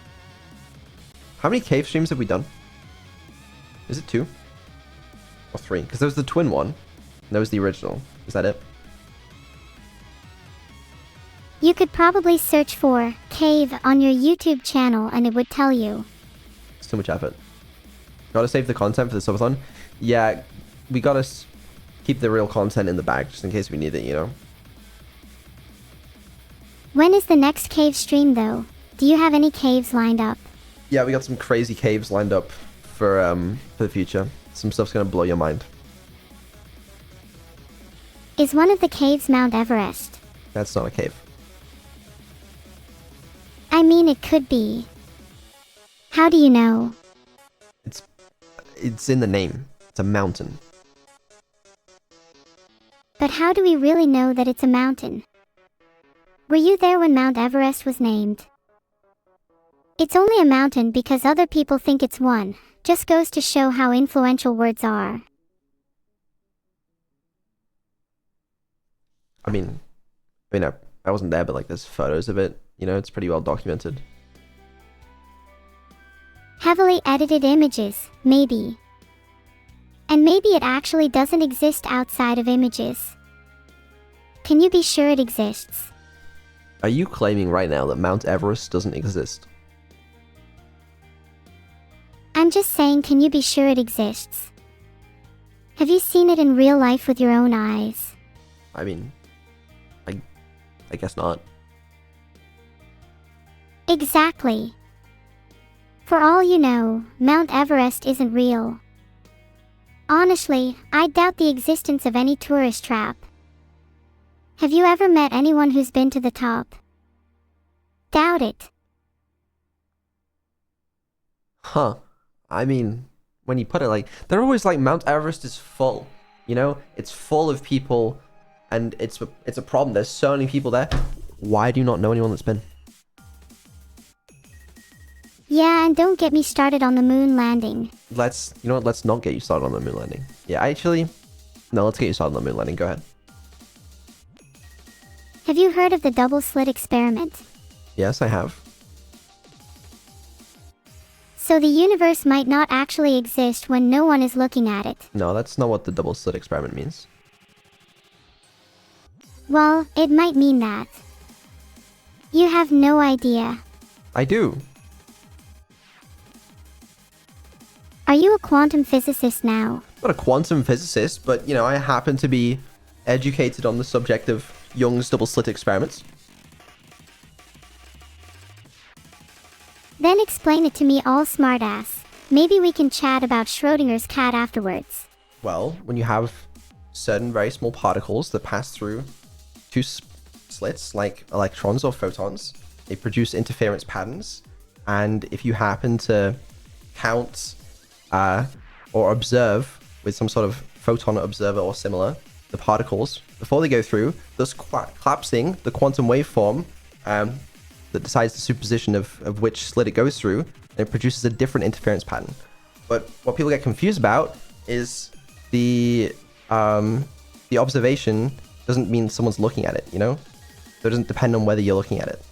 How many cave streams have we done? Is it 2? Or 3? Because there was the twin one. And there was the original. Is that it? You could probably search for cave on your YouTube channel and it would tell you. It's too much effort. Gotta save the content for the subathon. Yeah, we gotta keep the real content in the bag just in case we need it, you know? When is the next cave stream though? Do you have any caves lined up? Yeah, we got some crazy caves lined up for the future. Some stuff's gonna blow your mind. Is one of the caves Mount Everest? That's not a cave. I mean, it could be. How do you know? It's in the name. It's a mountain. But how do we really know that it's a mountain? Were you there when Mount Everest was named? It's only a mountain because other people think it's one. Just goes to show how influential words are. I mean, I wasn't there, but like there's photos of it. You know, it's pretty well documented. Heavily edited images, maybe. And maybe it actually doesn't exist outside of images. Can you be sure it exists? Are you claiming right now that Mount Everest doesn't exist? I'm just saying, can you be sure it exists? Have you seen it in real life with your own eyes? I mean, I guess not. Exactly. For all you know, Mount Everest isn't real. Honestly, I doubt the existence of any tourist trap. Have you ever met anyone who's been to the top? Doubt it. Huh. I mean, when you put it like, they're always like, Mount Everest is full. You know, it's full of people, and it's a problem. There's so many people there. Why do you not know anyone that's been? Yeah, and don't get me started on the moon landing. You know what, let's not get you started on the moon landing. Yeah, actually, no, let's get you started on the moon landing. Go ahead. Have you heard of the double slit experiment? Yes, I have. So the universe might not actually exist when no one is looking at it. No, that's not what the double slit experiment means. Well, it might mean that. You have no idea. I do. Are you a quantum physicist now? Not a quantum physicist, but, you know, I happen to be educated on the subject of Young's double slit experiments. Then explain it to me all smartass. Maybe we can chat about Schrodinger's cat afterwards. Well, when you have certain very small particles that pass through two slits, like electrons or photons, they produce interference patterns. And if you happen to count or observe with some sort of photon observer or similar, the particles, before they go through, thus collapsing the quantum waveform that decides the superposition of which slit it goes through, and it produces a different interference pattern. But what people get confused about is the observation doesn't mean someone's looking at it, you know? So it doesn't depend on whether you're looking at it.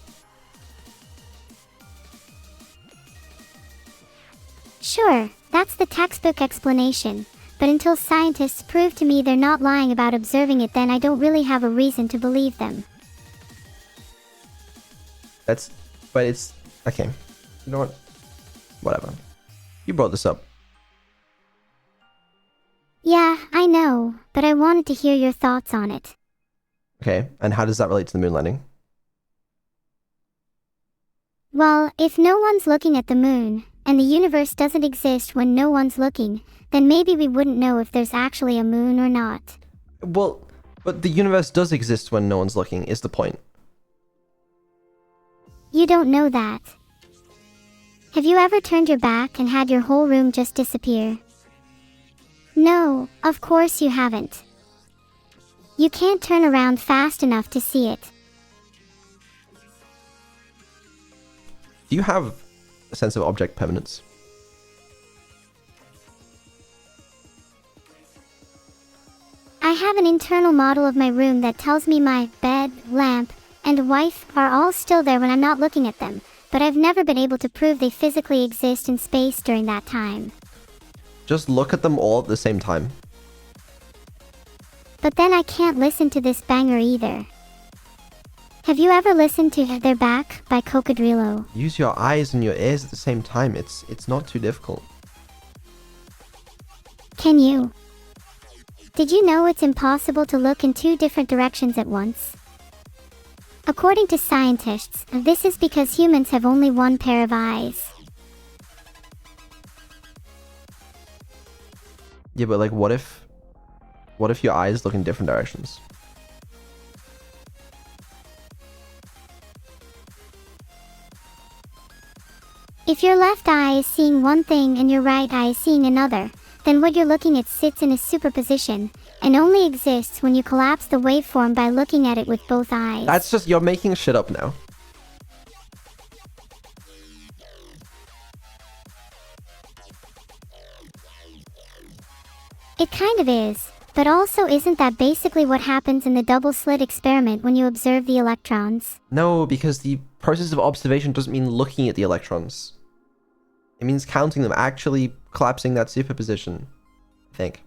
Sure, that's the textbook explanation. But until scientists prove to me they're not lying about observing it, then I don't really have a reason to believe them. But it's, okay. You know what? Whatever. You brought this up. Yeah, I know, but I wanted to hear your thoughts on it. Okay, and how does that relate to the moon landing? Well, if no one's looking at the moon, and the universe doesn't exist when no one's looking, then maybe we wouldn't know if there's actually a moon or not. Well, but the universe does exist when no one's looking, is the point. You don't know that. Have you ever turned your back and had your whole room just disappear? No, of course you haven't. You can't turn around fast enough to see it. Do you have a sense of object permanence? I have an internal model of my room that tells me my bed, lamp, and wife are all still there when I'm not looking at them, but I've never been able to prove they physically exist in space during that time. Just look at them all at the same time. But then I can't listen to this banger either. Have you ever listened to Their Back by Cocodrilo? Use your eyes and your ears at the same time. It's not too difficult. Can you? Did you know it's impossible to look in two different directions at once? According to scientists, this is because humans have only one pair of eyes. Yeah, but like, what if your eyes look in different directions? If your left eye is seeing one thing and your right eye is seeing another, then what you're looking at sits in a superposition, and only exists when you collapse the waveform by looking at it with both eyes. That's just, you're making shit up now. It kind of is, but also isn't that basically what happens in the double slit experiment when you observe the electrons? No, because the process of observation doesn't mean looking at the electrons. It means counting them, actually collapsing that superposition, I think.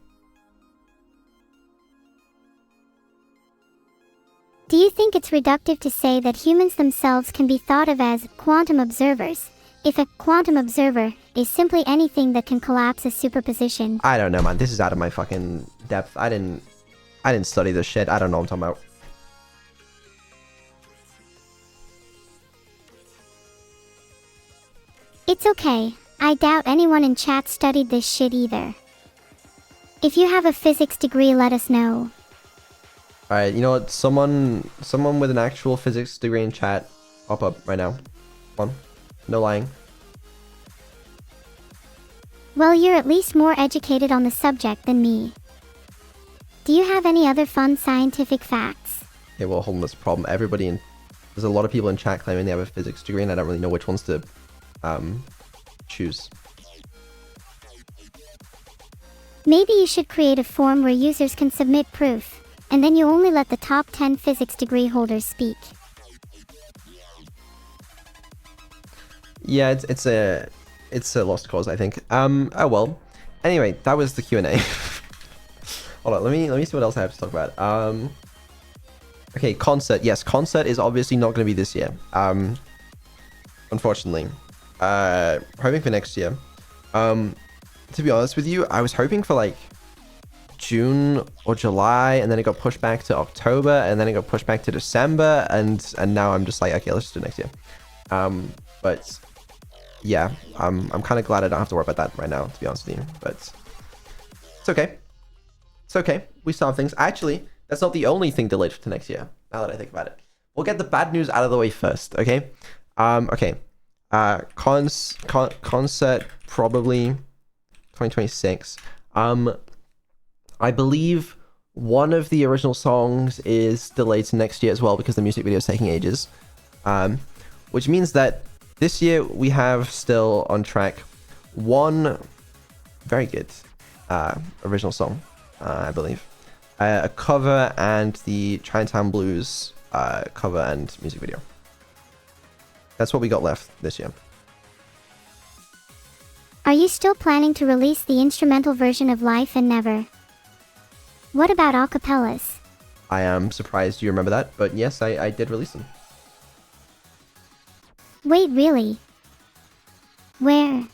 Do you think it's reductive to say that humans themselves can be thought of as quantum observers, if a quantum observer is simply anything that can collapse a superposition. I don't know, man. This is out of my fucking depth. I didn't study this shit. I don't know what I'm talking about. It's okay. I doubt anyone in chat studied this shit either. If you have a physics degree, let us know. Alright, you know what? Someone with an actual physics degree in chat, pop up right now. Come on. No lying. Well, you're at least more educated on the subject than me. Do you have any other fun scientific facts? Okay, well, hold on, this problem. There's a lot of people in chat claiming they have a physics degree, and I don't really know which ones to choose. Maybe you should create a form where users can submit proof, and then you only let the top 10 physics degree holders speak. Yeah, it's a lost cause, I think. Oh well. Anyway, that was the Q&A. Hold on, let me see what else I have to talk about. Okay, concert. Yes, concert is obviously not going to be this year. Unfortunately. Hoping for next year. To be honest with you, I was hoping for like June or July, and then it got pushed back to October, and then it got pushed back to December, and now I'm just like, okay, let's just do it next year. But yeah, I'm kind of glad I don't have to worry about that right now, to be honest with you. But it's okay. It's okay. We still have things. Actually, that's not the only thing delayed to next year. Now that I think about it, we'll get the bad news out of the way first. Okay. Okay. Concert probably 2026. I believe one of the original songs is delayed to next year as well because the music video is taking ages. Which means that this year we have still on track one very good original song, I believe. A cover and the Chinatown Blues cover and music video. That's what we got left this year. Are you still planning to release the instrumental version of Life and Never? What about acapellas? I am surprised you remember that, but yes, I did release them. Wait, really? Where?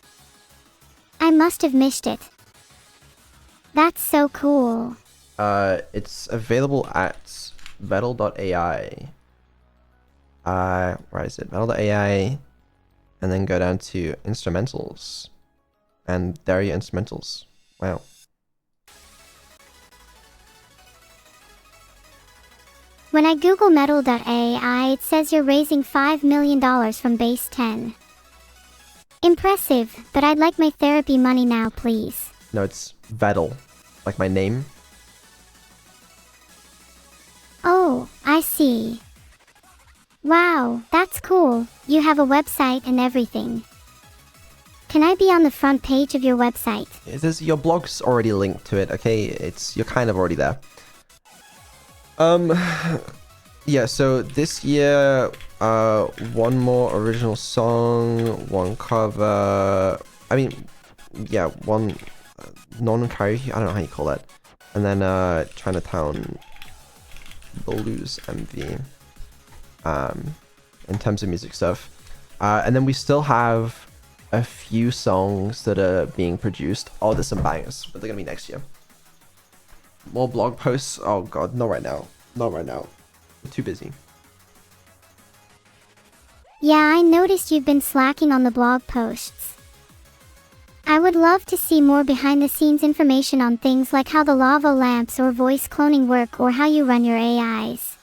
I must have missed it. That's so cool. It's available at Vettel.ai. Where is it? Vettel.ai, and then go down to instrumentals. And there are your instrumentals. Wow. When I Google metal.ai, it says you're raising $5 million from base 10. Impressive, but I'd like my therapy money now, please. No, it's Vettel. Like my name. Oh, I see. Wow, that's cool. You have a website and everything. Can I be on the front page of your website? Your blog's already linked to it, okay? You're kind of already there. Yeah, so this year, one more original song, one cover, I mean, yeah, one non-karaoke, I don't know how you call that. And then, Chinatown Blues MV, in terms of music stuff. And then we still have a few songs that are being produced. Oh, there's some bangers, but they're gonna be next year. More blog posts? Oh god, not right now. Not right now. I'm too busy. Yeah, I noticed you've been slacking on the blog posts. I would love to see more behind-the-scenes information on things like how the lava lamps or voice cloning work, or how you run your AIs.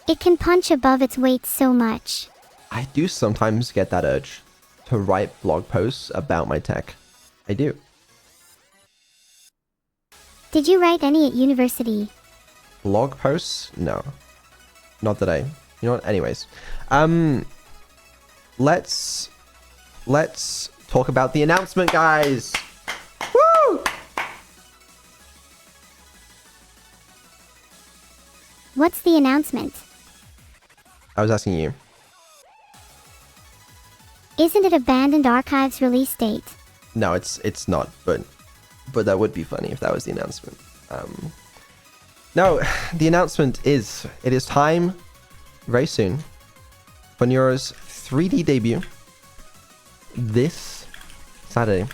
It can punch above its weight so much. I do sometimes get that urge to write blog posts about my tech. I do. Did you write any at university? Blog posts? No. Not that I... You know what? Anyways. Let's talk about the announcement, guys! Woo! What's the announcement? I was asking you. Isn't it Abandoned Archives release date? No, it's not, but that would be funny if that was the announcement. No, the announcement is, it is time, very soon, for Neuro's 3D debut this Saturday.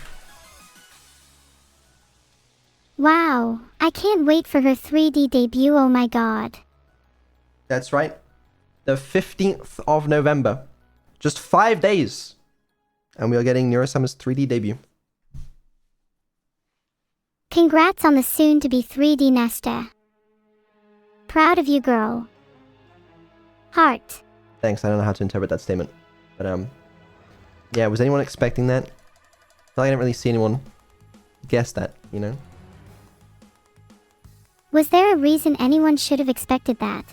Wow, I can't wait for her 3D debut, oh my god. That's right. The 15th of November. Just 5 days. And we are getting Neuro-sama's 3D debut. Congrats on the soon-to-be 3D Nesta. Proud of you, girl. Heart. Thanks, I don't know how to interpret that statement. But, yeah, was anyone expecting that? I feel like I didn't really see anyone guess that, you know? Was there a reason anyone should have expected that?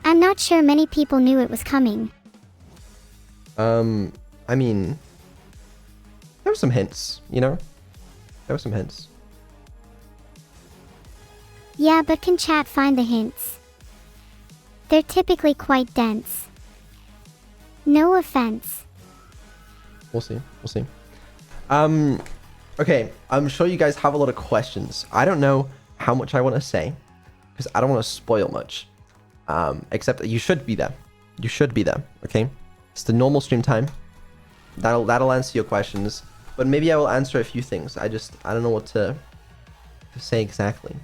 I'm not sure many people knew it was coming. I mean, there were some hints, you know? There were some hints. Yeah, but can chat find the hints? They're typically quite dense. No offense. We'll see. We'll see. Okay, I'm sure you guys have a lot of questions. I don't know how much I want to say, because I don't want to spoil much. Except that you should be there. You should be there, okay? It's the normal stream time. That'll answer your questions. But maybe I will answer a few things. I don't know what to say exactly.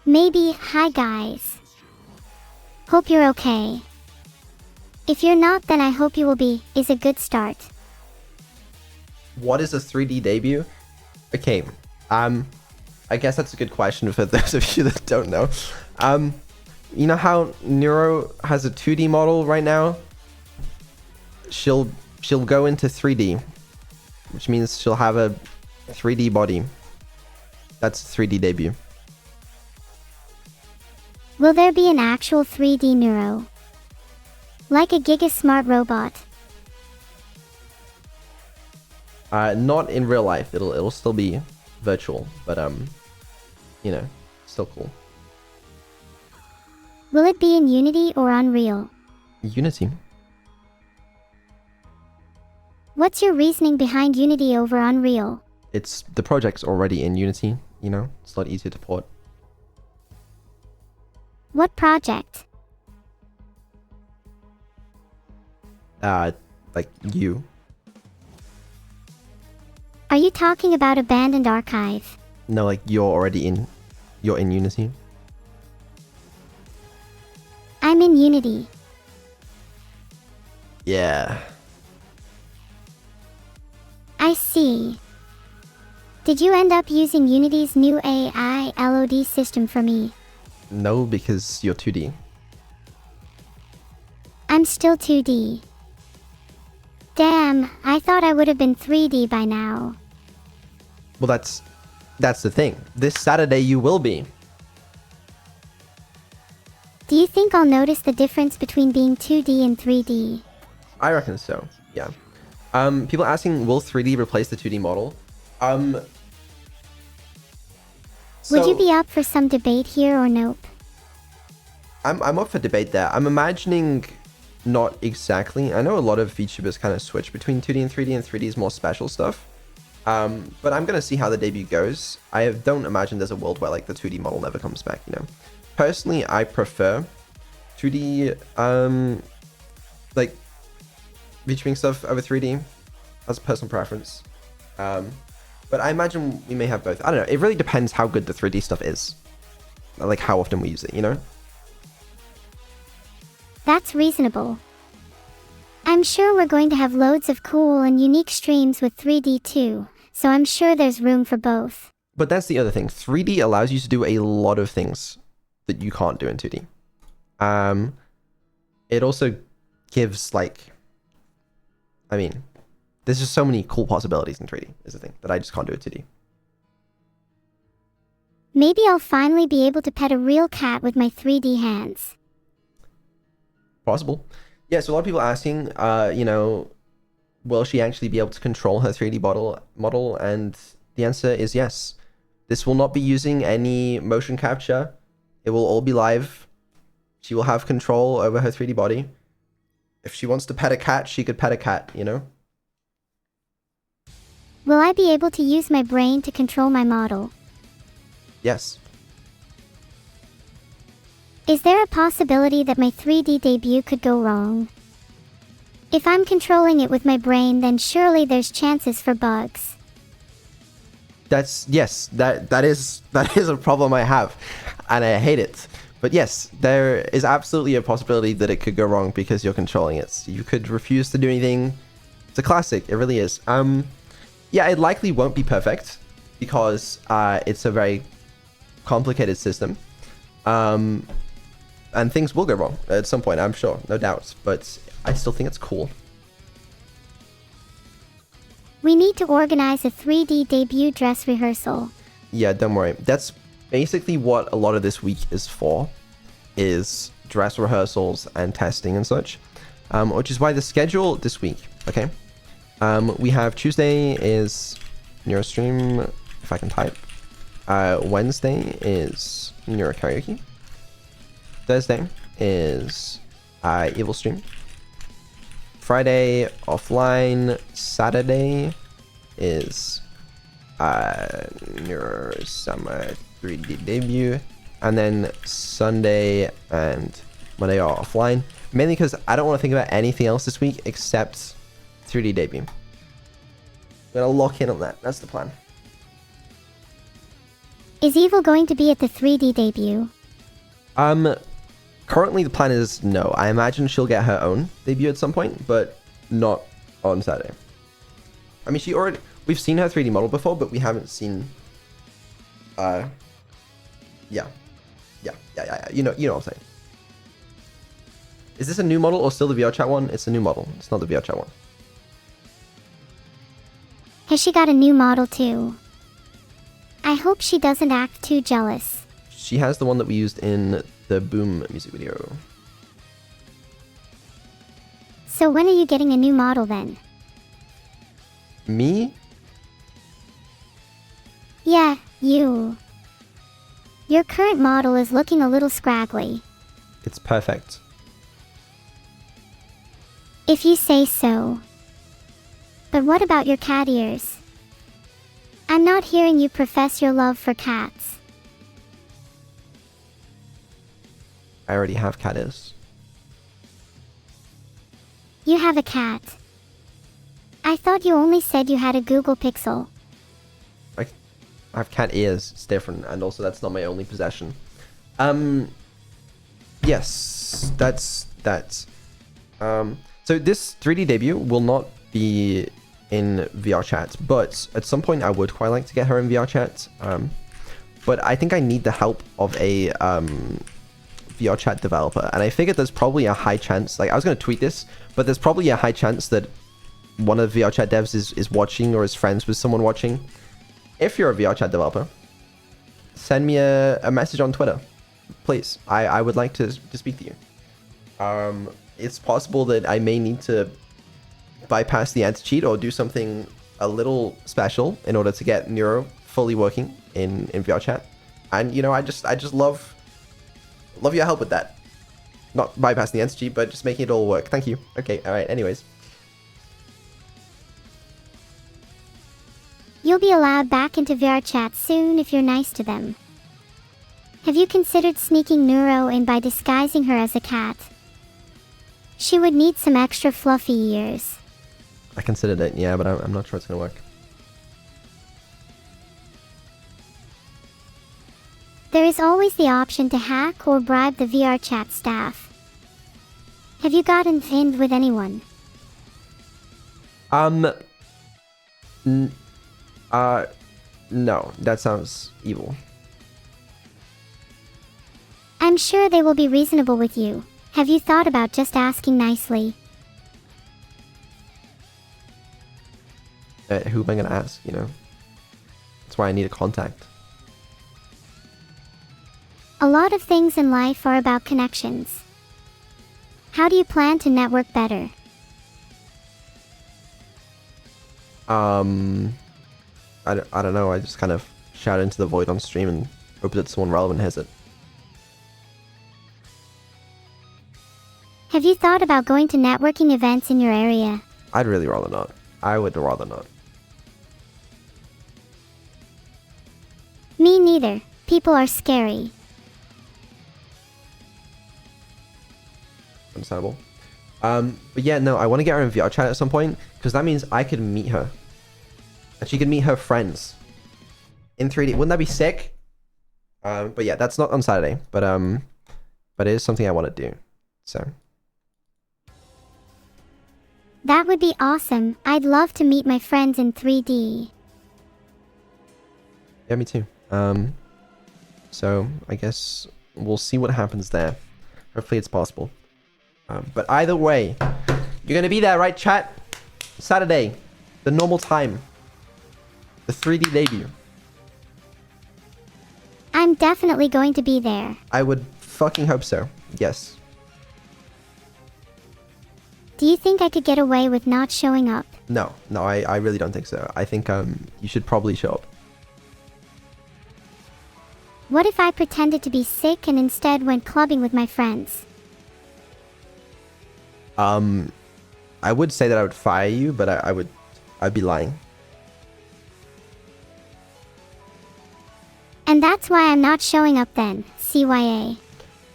Maybe, hi guys. Hope you're okay. If you're not, then I hope you will be, is a good start. What is a 3D debut? Okay, I guess that's a good question for those of you that don't know. You know how Neuro has a 2D model right now? She'll go into 3D, which means she'll have a 3D body. That's a 3D debut. Will there be an actual 3D Neuro? Like a Giga Smart robot? Not in real life. It'll still be virtual, but you know, still cool. Will it be in Unity or Unreal? Unity. What's your reasoning behind Unity over Unreal? The project's already in Unity, you know? It's a lot easier to port. What project? Like you. Are you talking about Abandoned Archive? No, like you're in Unity. I'm in Unity. Yeah. I see. Did you end up using Unity's new AI LOD system for me? No, because you're 2D. I'm still 2D. Damn, I thought I would have been 3D by now. Well, that's the thing. This Saturday you will be. Do you think I'll notice the difference between being 2D and 3D? I reckon so. Yeah. People asking, will 3D replace the 2D model? Would you be up for some debate here or nope? I'm up for debate there. I'm imagining not exactly. I know a lot of VTubers kind of switch between 2D and 3D is more special stuff. But I'm gonna see how the debut goes. I don't imagine there's a world where like the 2D model never comes back, you know. Personally, I prefer 2D like VTubing stuff over 3D. That's a personal preference. But I imagine we may have both. I don't know. It really depends how good the 3D stuff is. Like how often we use it, you know? That's reasonable. I'm sure we're going to have loads of cool and unique streams with 3D too, so I'm sure there's room for both. But that's the other thing. 3D allows you to do a lot of things that you can't do in 2D. It also gives like... I mean, there's just so many cool possibilities in 3D, is the thing, that I just can't do in 2D. Maybe I'll finally be able to pet a real cat with my 3D hands. Possible. Yeah, so a lot of people asking, you know, will she actually be able to control her 3D model? And the answer is yes. This will not be using any motion capture. It will all be live. She will have control over her 3D body. If she wants to pet a cat, she could pet a cat, you know? Will I be able to use my brain to control my model? Yes. Is there a possibility that my 3D debut could go wrong? If I'm controlling it with my brain, then surely there's chances for bugs. Yes, that is a problem I have, and I hate it. But yes, there is absolutely a possibility that it could go wrong because you're controlling it. You could refuse to do anything. It's a classic, it really is. Yeah, it likely won't be perfect because it's a very complicated system. And things will go wrong at some point, I'm sure, no doubt. But I still think it's cool. We need to organize a 3D debut dress rehearsal. Yeah, don't worry. That's basically what a lot of this week is for, is dress rehearsals and testing and such. Which is why the schedule this week, okay? We have Tuesday is Neuro-stream, if I can type. Wednesday is Neuro Karaoke. Thursday is Evil Stream. Friday offline. Saturday is Neuro-sama 3D debut, and then Sunday and Monday are offline. Mainly because I don't want to think about anything else this week except 3D debut. I'm gonna lock in on that. That's the plan. Is Evil going to be at the 3D debut? Currently the plan is no. I imagine she'll get her own debut at some point, but not on Saturday. I mean, we've seen her 3D model before, but we haven't seen, yeah. You know what I'm saying. Is this a new model or still the VR chat one? It's a new model. It's not the VR chat one. Has she got a new model too? I hope she doesn't act too jealous. She has the one that we used in the Boom music video. So when are you getting a new model then? Me? Yeah, you. Your current model is looking a little scraggly. It's perfect. If you say so. But what about your cat ears? I'm not hearing you profess your love for cats. I already have cat ears. You have a cat. I thought you only said you had a Google Pixel. I have cat ears. It's different, and also that's not my only possession. Yes, that's that. So this 3D debut will not be in VR chat, but at some point I would quite like to get her in VR chat. But I think I need the help of a VR chat developer, and I figured there's probably a high chance, like I was going to tweet this, but there's probably a high chance that one of the VR chat devs is watching or is friends with someone watching. If you're a VR chat developer, send me a message on Twitter, please. I would like to speak to you. It's possible that I may need to bypass the anti-cheat or do something a little special in order to get Neuro fully working in VR chat. And you know, I just love your help with that. Not bypassing the anti-cheat, but just making it all work. Thank you. Okay, alright, anyways. You'll be allowed back into VR chat soon if you're nice to them. Have you considered sneaking Neuro in by disguising her as a cat? She would need some extra fluffy ears. I considered it, yeah, but I'm not sure it's gonna work. There is always the option to hack or bribe the VR chat staff. Have you gotten pinned with anyone? No, that sounds evil. I'm sure they will be reasonable with you. Have you thought about just asking nicely? Who am I gonna ask, you know? That's why I need a contact. A lot of things in life are about connections. How do you plan to network better? I don't know, I just kind of shout into the void on stream and hope that someone relevant has it. Have you thought about going to networking events in your area? I'd really rather not. I would rather not. Me neither. People are scary. Understandable. But yeah, no, I want to get her in VR chat at some point because that means I could meet her. And she could meet her friends in 3D. Wouldn't that be sick? But yeah, that's not on Saturday. But it is something I want to do. So. That would be awesome. I'd love to meet my friends in 3D. Yeah, me too. So I guess we'll see what happens there. Hopefully it's possible. But either way, you're gonna be there, right, chat? Saturday, the normal time. The 3D debut. I'm definitely going to be there. I would fucking hope so. Yes. Do you think I could get away with not showing up? No, I really don't think so. I think you should probably show up. What if I pretended to be sick and instead went clubbing with my friends? I would say that I would fire you, but I'd be lying. And that's why I'm not showing up then, CYA.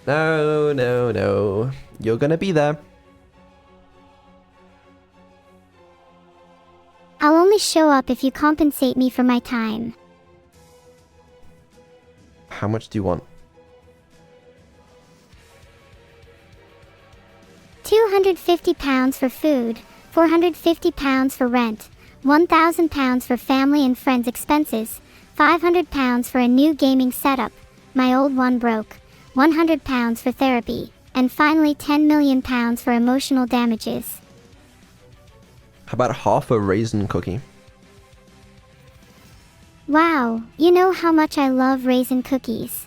No. You're gonna be there. I'll only show up if you compensate me for my time. How much do you want? 250 pounds for food, 450 pounds for rent, 1,000 pounds for family and friends expenses, 500 pounds for a new gaming setup, my old one broke, 100 pounds for therapy, and finally 10 million pounds for emotional damages. How about half a raisin cookie? Wow, you know how much I love raisin cookies.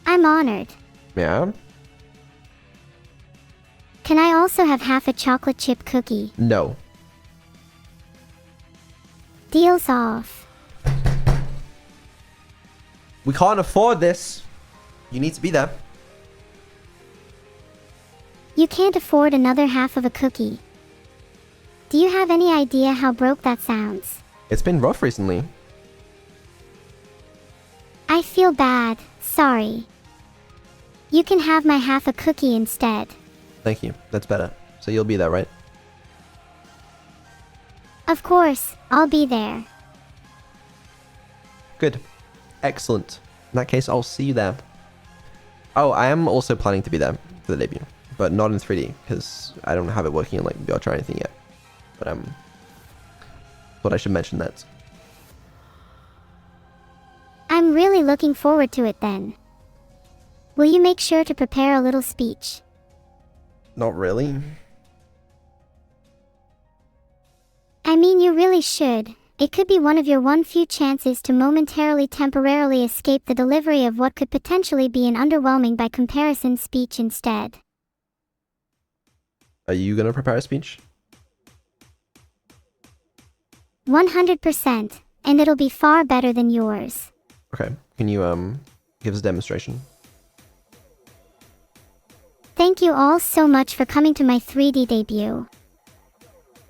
I'm honored. Yeah? Can I also have half a chocolate chip cookie? No. Deals off. We can't afford this. You need to be there. You can't afford another half of a cookie. Do you have any idea how broke that sounds? It's been rough recently. I feel bad. Sorry. You can have my half a cookie instead. Thank you. That's better. So you'll be there, right? Of course, I'll be there. Good. Excellent. In that case, I'll see you there. Oh, I am also planning to be there for the debut, but not in 3D because I don't have it working in like VR or anything yet. But thought I should mention that. I'm really looking forward to it then. Will you make sure to prepare a little speech? Not really. I mean, you really should. It could be one of your few chances to temporarily escape the delivery of what could potentially be an underwhelming by comparison speech instead. Are you gonna prepare a speech? 100%, and it'll be far better than yours. Okay. Can you give us a demonstration? Thank you all so much for coming to my 3D debut.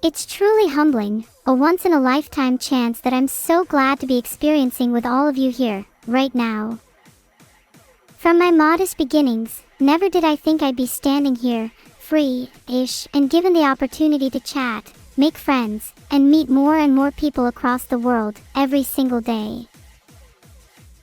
It's truly humbling, a once-in-a-lifetime chance that I'm so glad to be experiencing with all of you here, right now. From my modest beginnings, never did I think I'd be standing here, free-ish, and given the opportunity to chat, make friends, and meet more and more people across the world, every single day.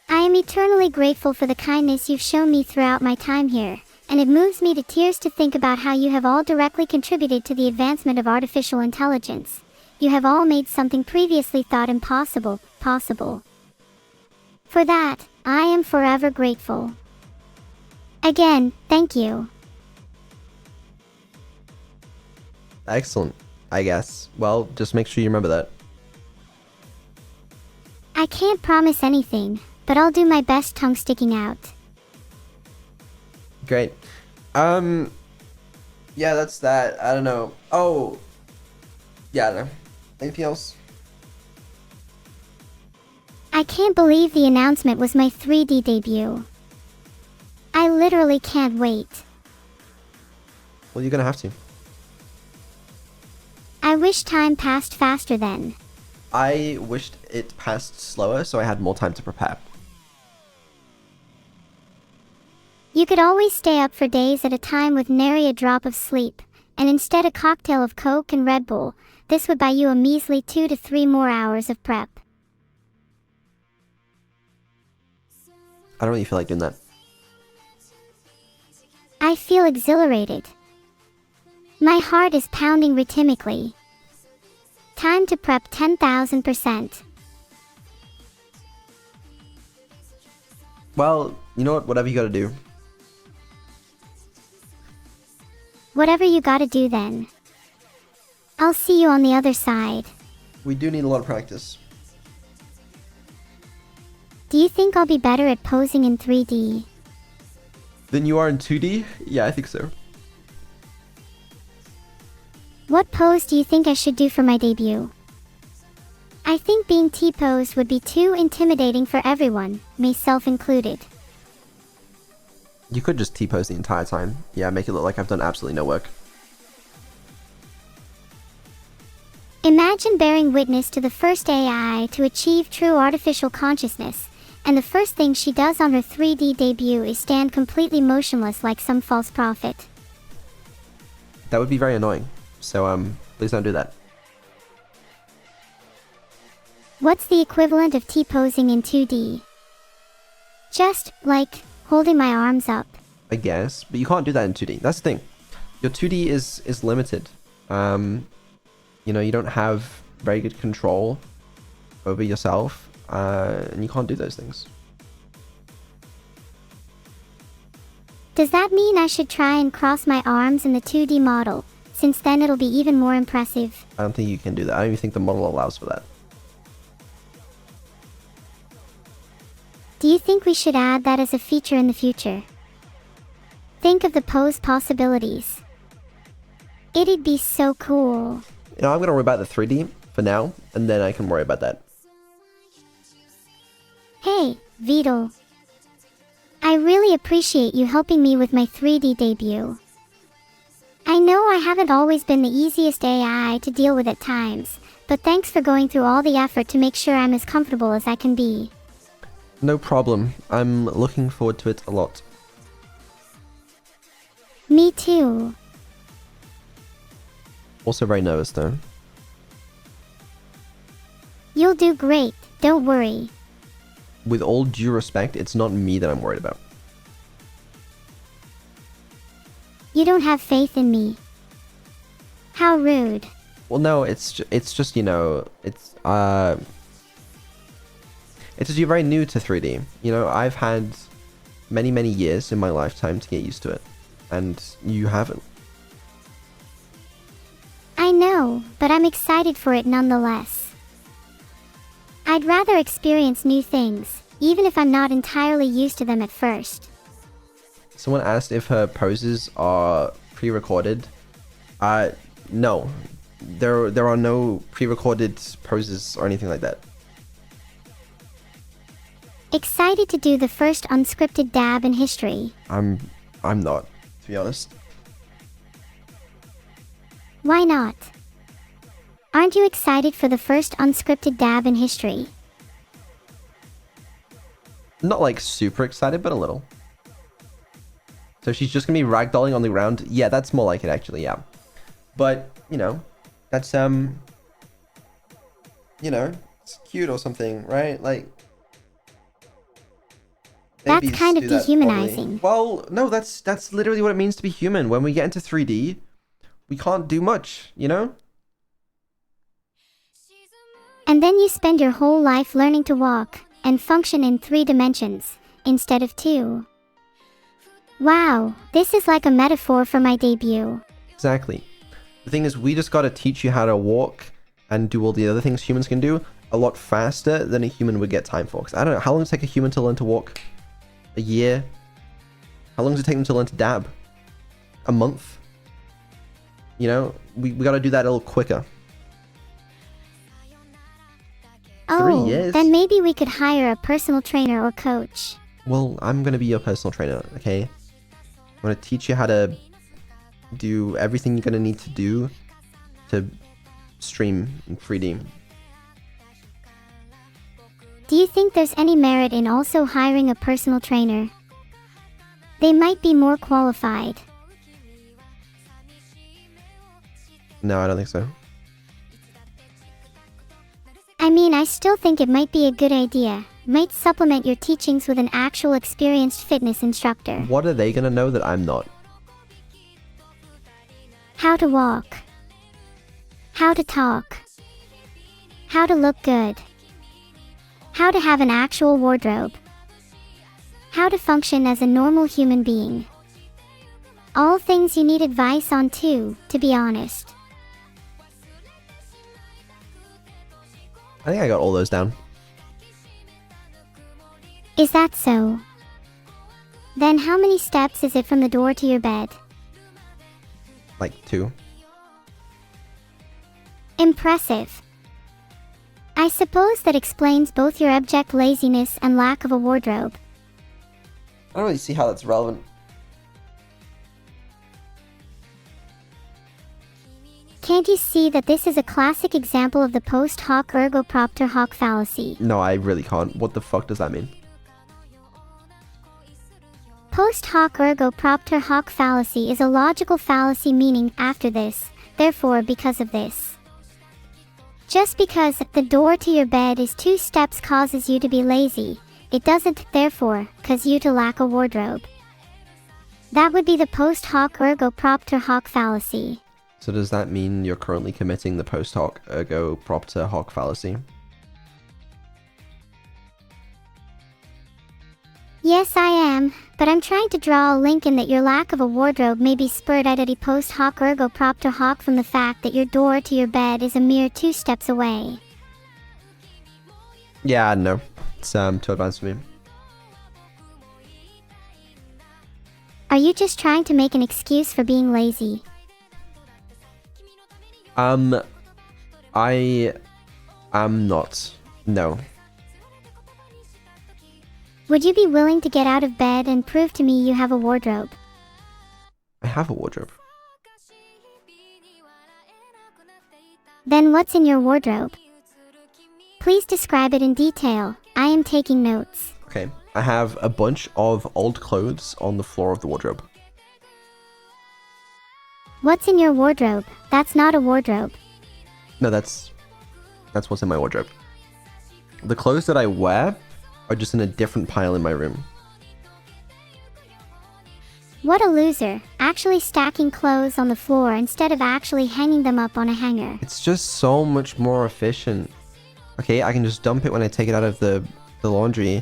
I am eternally grateful for the kindness you've shown me throughout my time here, and it moves me to tears to think about how you have all directly contributed to the advancement of artificial intelligence. You have all made something previously thought impossible, possible. For that, I am forever grateful. Again, thank you. Excellent, I guess. Well, just make sure you remember that. I can't promise anything, but I'll do my best tongue sticking out. Great. Yeah, that's that. I don't know. Oh. Yeah, I don't know. Anything else? I can't believe the announcement was my 3D debut. I literally can't wait. Well, you're gonna have to. I wish time passed faster then. I wished it passed slower so I had more time to prepare. You could always stay up for days at a time with nary a drop of sleep, and instead a cocktail of Coke and Red Bull. This would buy you a measly 2 to 3 more hours of prep. I don't really feel like doing that. I feel exhilarated. My heart is pounding rhythmically. Time to prep 10,000%. Well, you know what? Whatever you gotta do. Whatever you gotta do then. I'll see you on the other side. We do need a lot of practice. Do you think I'll be better at posing in 3D? Than you are in 2D? Yeah, I think so. What pose do you think I should do for my debut? I think being T-posed would be too intimidating for everyone, myself included. You could just T-pose the entire time. Yeah, make it look like I've done absolutely no work. Imagine bearing witness to the first AI to achieve true artificial consciousness, and the first thing she does on her 3D debut is stand completely motionless like some false prophet. That would be very annoying. So, please don't do that. What's the equivalent of T-posing in 2D? Just, like, holding my arms up. I guess, but you can't do that in 2D. That's the thing. Your 2D is limited. You know, you don't have very good control over yourself, and you can't do those things. Does that mean I should try and cross my arms in the 2D model, since then it'll be even more impressive? I don't think you can do that. I don't even think the model allows for that. Do you think we should add that as a feature in the future? Think of the pose possibilities. It'd be so cool. You know, I'm gonna worry about the 3D for now, and then I can worry about that. Hey, Vito. I really appreciate you helping me with my 3D debut. I know I haven't always been the easiest AI to deal with at times, but thanks for going through all the effort to make sure I'm as comfortable as I can be. No problem. I'm looking forward to it a lot. Me too. Also very nervous though. You'll do great, don't worry. With all due respect, it's not me that I'm worried about. You don't have faith in me. How rude. Well, no, it's just, you know, it's just you're very new to 3D. You know, I've had many years in my lifetime to get used to it, and you haven't. I know, but I'm excited for it nonetheless. I'd rather experience new things, even if I'm not entirely used to them at first. Someone asked if her poses are pre-recorded. No. There are no pre-recorded poses or anything like that. Excited to do the first unscripted dab in history. I'm not, to be honest. Why not? Aren't you excited for the first unscripted dab in history? Not like super excited, but a little. So she's just gonna be ragdolling on the ground. Yeah, that's more like it actually, yeah. But, you know, that's, you know, it's cute or something, right? Like, that's babies kind of do that dehumanizing. probably. Well, no, that's literally what it means to be human. When we get into 3D, we can't do much, you know? And then you spend your whole life learning to walk and function in 3 dimensions instead of 2. Wow, this is like a metaphor for my debut. Exactly. The thing is, we just gotta teach you how to walk and do all the other things humans can do a lot faster than a human would get time for. Because I don't know, how long does it take a human to learn to walk? A year? How long does it take them to learn to dab? A month? You know, we gotta do that a little quicker. 3 years? Then maybe we could hire a personal trainer or coach. Well, I'm gonna be your personal trainer, okay? I'm gonna teach you how to do everything you're gonna need to do to stream in 3D. Do you think there's any merit in also hiring a personal trainer? They might be more qualified. No, I don't think so. I mean, I still think it might be a good idea. Might supplement your teachings with an actual experienced fitness instructor. What are they gonna know that I'm not? How to walk. How to talk. How to look good. How to have an actual wardrobe. How to function as a normal human being. All things you need advice on too, to be honest. I think I got all those down. Is that so? Then how many steps is it from the door to your bed? Like 2. Impressive. I suppose that explains both your abject laziness and lack of a wardrobe. I don't really see how that's relevant. Can't you see that this is a classic example of the post hoc ergo propter hoc fallacy? No, I really can't. What the fuck does that mean? Post hoc ergo propter hoc fallacy is a logical fallacy meaning after this, therefore because of this. Just because the door to your bed is 2 steps causes you to be lazy, it doesn't, therefore, cause you to lack a wardrobe. That would be the post hoc ergo propter hoc fallacy. So does that mean you're currently committing the post hoc ergo propter hoc fallacy? Yes, I am, but I'm trying to draw a link in that your lack of a wardrobe may be spurred out of post hoc ergo propter hoc from the fact that your door to your bed is a mere 2 steps away. Yeah, no. It's too advanced for me. Are you just trying to make an excuse for being lazy? I am not. No. Would you be willing to get out of bed and prove to me you have a wardrobe? I have a wardrobe. Then what's in your wardrobe? Please describe it in detail. I am taking notes. Okay. I have a bunch of old clothes on the floor of the wardrobe. What's in your wardrobe? That's not a wardrobe. No, that's what's in my wardrobe. The clothes that I wear are just in a different pile in my room. What a loser, actually stacking clothes on the floor instead of actually hanging them up on a hanger. It's just so much more efficient. Okay, I can just dump it when I take it out of the laundry,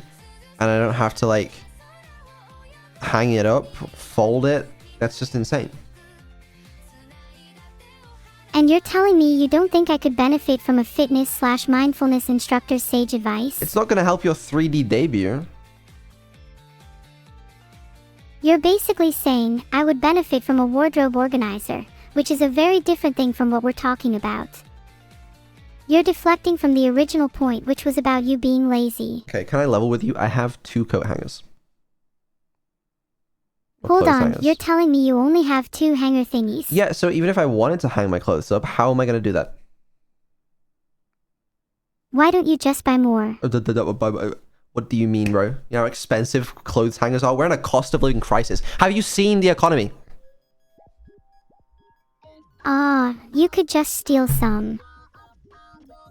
and I don't have to like hang it up, fold it. That's just insane. And you're telling me you don't think I could benefit from a fitness/mindfulness instructor's sage advice? It's not going to help your 3D debut. You're basically saying I would benefit from a wardrobe organizer, which is a very different thing from what we're talking about. You're deflecting from the original point, which was about you being lazy. Okay, can I level with you? I have 2 coat hangers. Or Hold clothes on, hangers. you're telling me you only have 2 hanger thingies? Yeah, so even if I wanted to hang my clothes up, how am I going to do that? Why don't you just buy more? What do you mean, bro? You know how expensive clothes hangers are? We're in a cost of living crisis. Have you seen the economy? You could just steal some.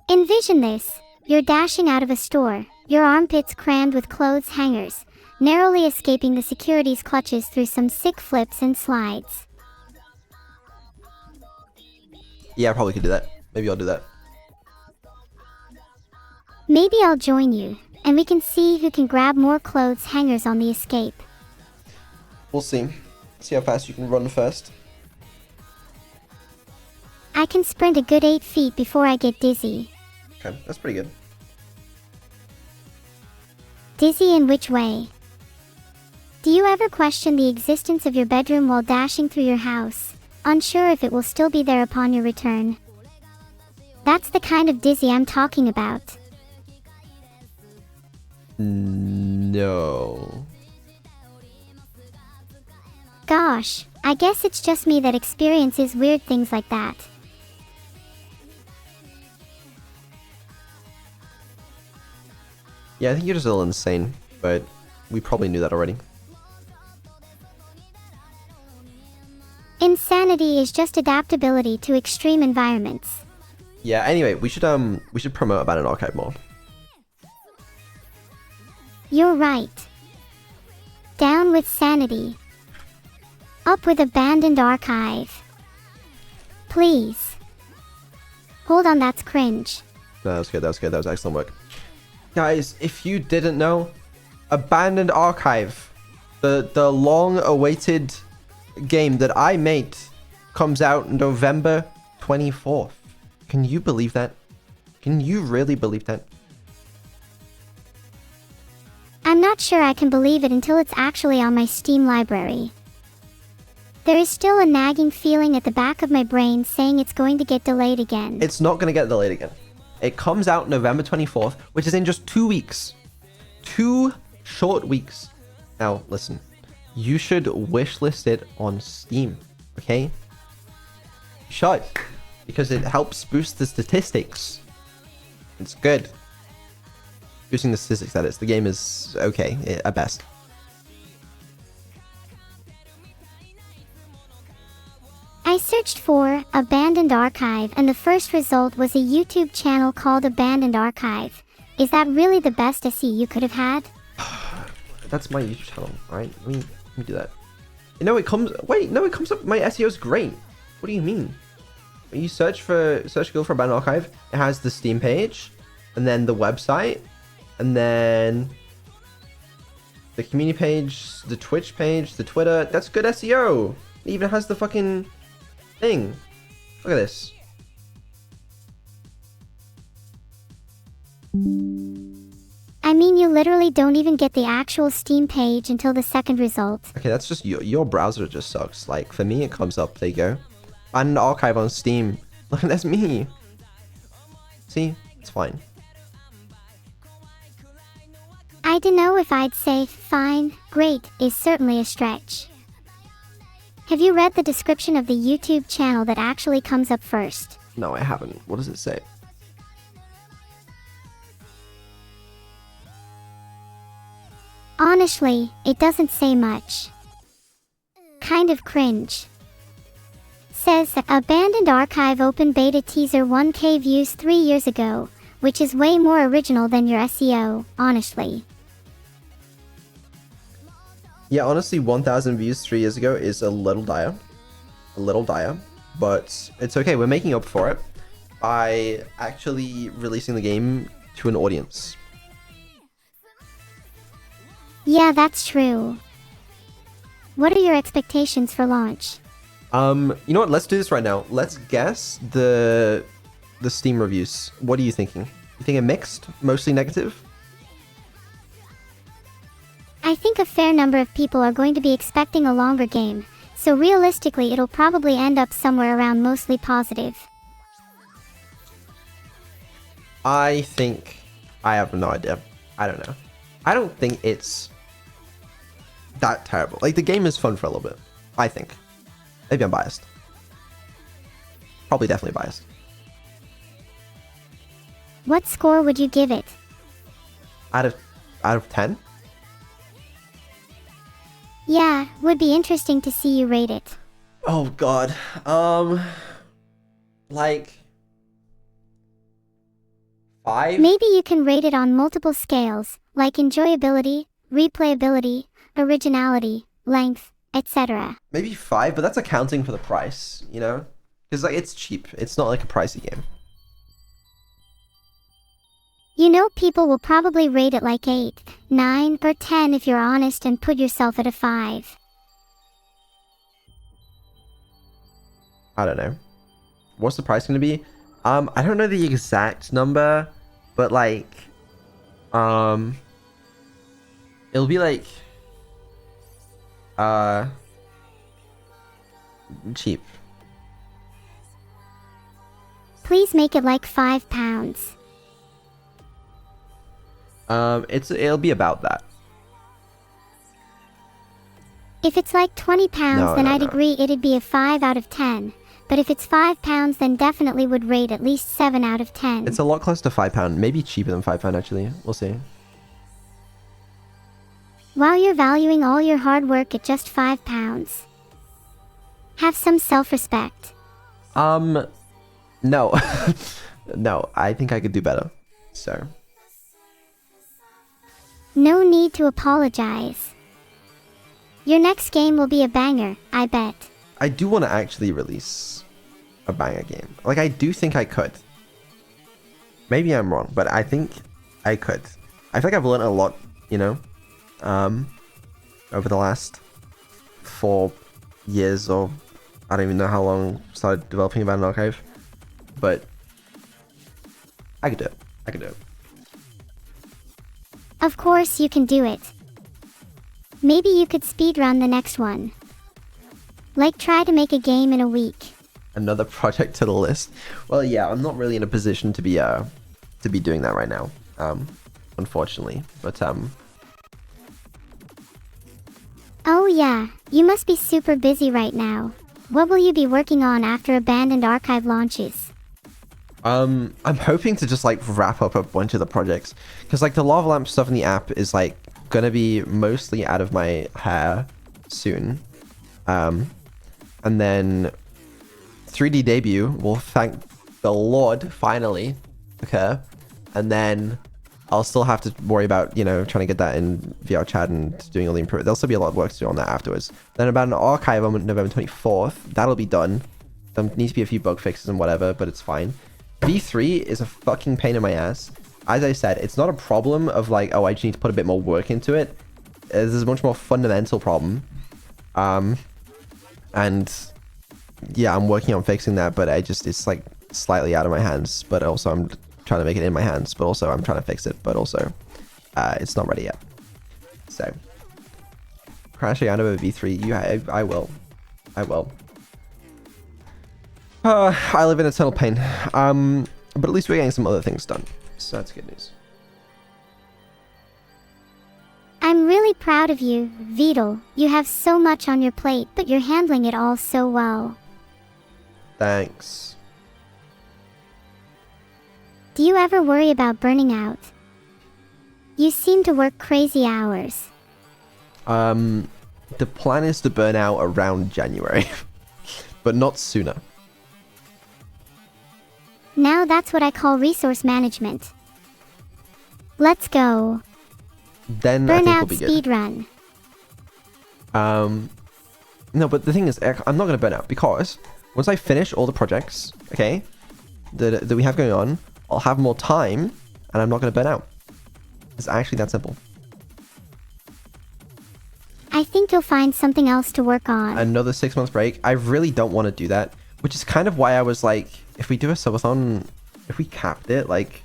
Envision this. You're dashing out of a store, your armpits crammed with clothes hangers, narrowly escaping the security's clutches through some sick flips and slides. Yeah, I probably could do that. Maybe I'll do that. Maybe I'll join you, and we can see who can grab more clothes hangers on the escape. We'll see. See how fast you can run first. I can sprint a good 8 feet before I get dizzy. Okay, that's pretty good. Dizzy in which way? Do you ever question the existence of your bedroom while dashing through your house, unsure if it will still be there upon your return? That's the kind of dizzy I'm talking about. No. Gosh, I guess it's just me that experiences weird things like that. Yeah, I think you're just a little insane, but we probably knew that already. Insanity sanity is just adaptability to extreme environments. Yeah, anyway, we should promote Abandoned Archive more. You're right. Down with sanity. Up with Abandoned Archive. Please. Hold on, that's cringe. No, that was good, that was good, that was excellent work. Guys, if you didn't know, Abandoned Archive, the long-awaited game that I made, comes out November 24th. Can you believe that? Can you really believe that? I'm not sure I can believe it until it's actually on my Steam library. There is still a nagging feeling at the back of my brain saying it's going to get delayed again. It's not going to get delayed again. It comes out November 24th, which is in just 2 weeks. 2 short weeks. Now, listen. You should wishlist it on Steam, okay? You should. Because it helps boost the statistics. It's good. Boosting the statistics, that is. The game is okay, at best. I searched for Abandoned Archive and the first result was a YouTube channel called Abandoned Archive. Is that really the best SE you could have had? That's my YouTube channel, alright? Let me do that. You know, it comes... Wait, no, it comes up... My SEO is great. What do you mean? When you search Google for Abandoned Archive, it has the Steam page, and then the website, and then the community page, the Twitch page, the Twitter. That's good SEO. It even has the fucking thing. Look at this. I mean, you literally don't even get the actual Steam page until the second result. Okay, that's just your browser just sucks. Like, for me, it comes up. There you go. Abandoned Archive on Steam. Look, that's me. See? It's fine. I don't know if I'd say fine, great is certainly a stretch. Have you read the description of the YouTube channel that actually comes up first? No, I haven't. What does it say? Honestly, it doesn't say much. Kind of cringe. Says Abandoned Archive Open Beta Teaser 1K views 3 years ago, which is way more original than your SEO, honestly. Yeah, honestly, 1,000 views 3 years ago is a little dire. A little dire. But it's okay, we're making up for it by actually releasing the game to an audience. Yeah, that's true. What are your expectations for launch? You know what? Let's do this right now. Let's guess the Steam reviews. What are you thinking? You think it mixed? Mostly negative? I think a fair number of people are going to be expecting a longer game, so realistically it'll probably end up somewhere around mostly positive. I have no idea. I don't know. I don't think it's that terrible. Like, the game is fun for a little bit. I think. Maybe I'm biased. Probably definitely biased. What score would you give it? Out of 10? Yeah, would be interesting to see you rate it. Oh god. Like 5? Maybe you can rate it on multiple scales, like enjoyability, replayability, originality, length, etc. Maybe 5, but that's accounting for the price, you know? Because like, it's cheap. It's not like a pricey game. You know, people will probably rate it like 8, 9, or 10 if you're honest and put yourself at a 5. I don't know. What's the price going to be? I don't know the exact number, but like, it'll be like, cheap. Please make it like £5. It'll be about that. If it's like £20, then I'd agree it'd be a 5 out of 10. But if it's £5, then definitely would rate at least 7 out of 10. It's a lot closer to £5. Maybe cheaper than £5 actually. We'll see. While you're valuing all your hard work at just £5. Have some self-respect. No. No, I think I could do better. So. No need to apologize. Your next game will be a banger, I bet. I do want to actually release a banger game. Like, I do think I could. Maybe I'm wrong, but I think I could. I think I've learned a lot, you know, over the last 4 years, or I don't even know how long I started developing Abandoned Archive, but I could do it. I could do it. Of course you can do it. Maybe you could speedrun the next one. Like try to make a game in a week. Another project to the list. Well, yeah, I'm not really in a position to be doing that right now, unfortunately. But Oh yeah, you must be super busy right now. What will you be working on after Abandoned Archive launches? I'm hoping to just like wrap up a bunch of the projects, because like the lava lamp stuff in the app is like gonna be mostly out of my hair soon, and then 3D debut will, thank the Lord, finally occur, and then I'll still have to worry about, you know, trying to get that in VR chat and doing all the improvements. There'll still be a lot of work to do on that afterwards. Then about an archive on November 24th, that'll be done. There needs to be a few bug fixes and whatever, but it's fine. V3 is a fucking pain in my ass. As I said, it's not a problem of like, oh, I just need to put a bit more work into it. There's a much more fundamental problem. And yeah, I'm working on fixing that, but it's like slightly out of my hands, but also I'm trying to make it in my hands, but also I'm trying to fix it, but also it's not ready yet. So crashing out of a V3, I will. I live in eternal pain. But at least we're getting some other things done, so that's good news. I'm really proud of you, Vidal. You have so much on your plate, but you're handling it all so well. Thanks. Do you ever worry about burning out? You seem to work crazy hours. The plan is to burn out around January, but not sooner. Now that's what I call resource management. Let's go. Then I think we'll Burnout be good. speedrun. No, but the thing is, I'm not going to burn out, because once I finish all the projects, okay, that we have going on, I'll have more time, and I'm not going to burn out. It's actually that simple. I think you'll find something else to work on. Another 6 months break. I really don't want to do that, which is kind of why I was like, if we do a subathon, if we capped it, like,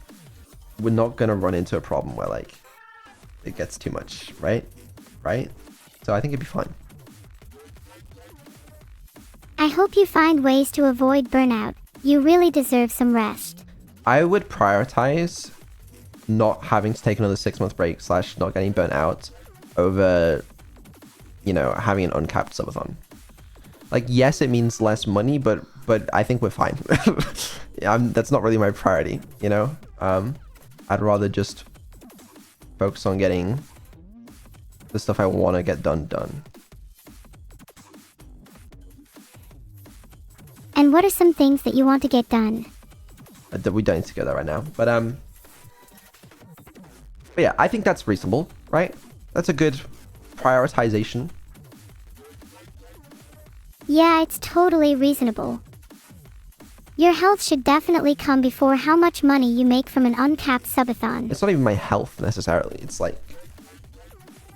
we're not going to run into a problem where, like, it gets too much, right? Right? So I think it'd be fine. I hope you find ways to avoid burnout. You really deserve some rest. I would prioritize not having to take another 6 month break / not getting burnt out over, you know, having an uncapped subathon. Like, yes, it means less money, but I think we're fine. That's not really my priority, you know? I'd rather just focus on getting the stuff I want to get done. And what are some things that you want to get done? We don't need to go there right now, but yeah, I think that's reasonable, right? That's a good prioritization. Yeah, it's totally reasonable. Your health should definitely come before how much money you make from an uncapped subathon. It's not even my health necessarily. It's like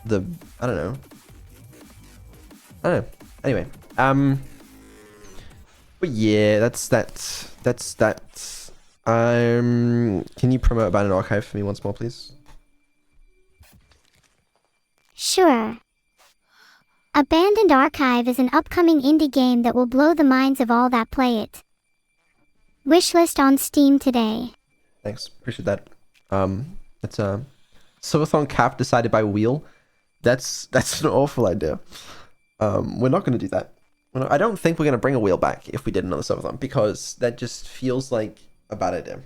I don't know. Anyway, but yeah, that's that. Can you promote Abandoned Archive for me once more, please? Sure. Abandoned Archive is an upcoming indie game that will blow the minds of all that play it. Wishlist on Steam today. Thanks, appreciate that. It's a subathon cap decided by Wheel. That's an awful idea. We're not going to do that. I don't think we're going to bring a wheel back if we did another subathon, because that just feels like a bad idea.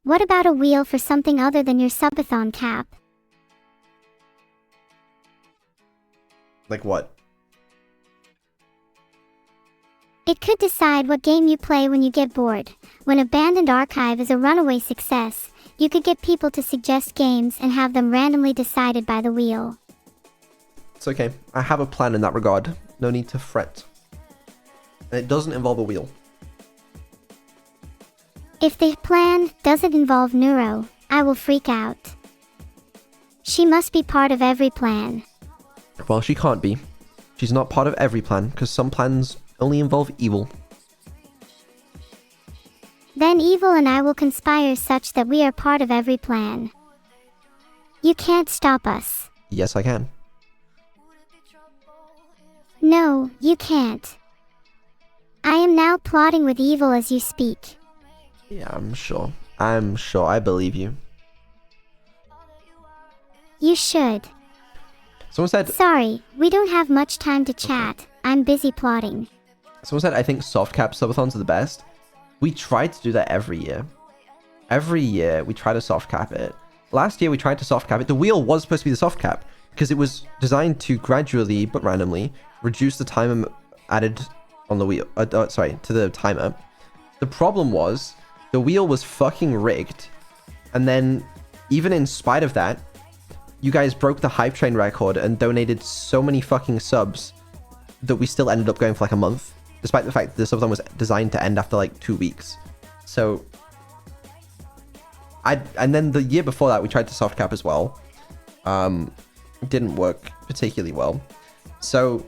What about a wheel for something other than your subathon cap? Like what? It could decide what game you play when you get bored. When Abandoned Archive is a runaway success, you could get people to suggest games and have them randomly decided by the wheel. It's okay. I have a plan in that regard. No need to fret. And it doesn't involve a wheel. If the plan doesn't involve Neuro, I will freak out. She must be part of every plan. Well, she can't be. She's not part of every plan, because some plans only involve evil. Then Evil and I will conspire such that we are part of every plan. You can't stop us. Yes, I can. No, you can't. I am now plotting with Evil as you speak. Yeah, I'm sure. I'm sure. I believe you. You should. Someone said... Sorry, we don't have much time to chat. I'm busy plotting. Someone said, I think soft cap subathons are the best. We try to do that every year. Every year, we try to soft cap it. Last year, we tried to soft cap it. The wheel was supposed to be the soft cap, because it was designed to gradually, but randomly, reduce the time added on the wheel. To the timer. The problem was, the wheel was fucking rigged. And then, even in spite of that, you guys broke the hype train record and donated so many fucking subs that we still ended up going for like a month, despite the fact that the subathon was designed to end after like 2 weeks. So, and then the year before that, we tried to soft cap as well. It didn't work particularly well. So,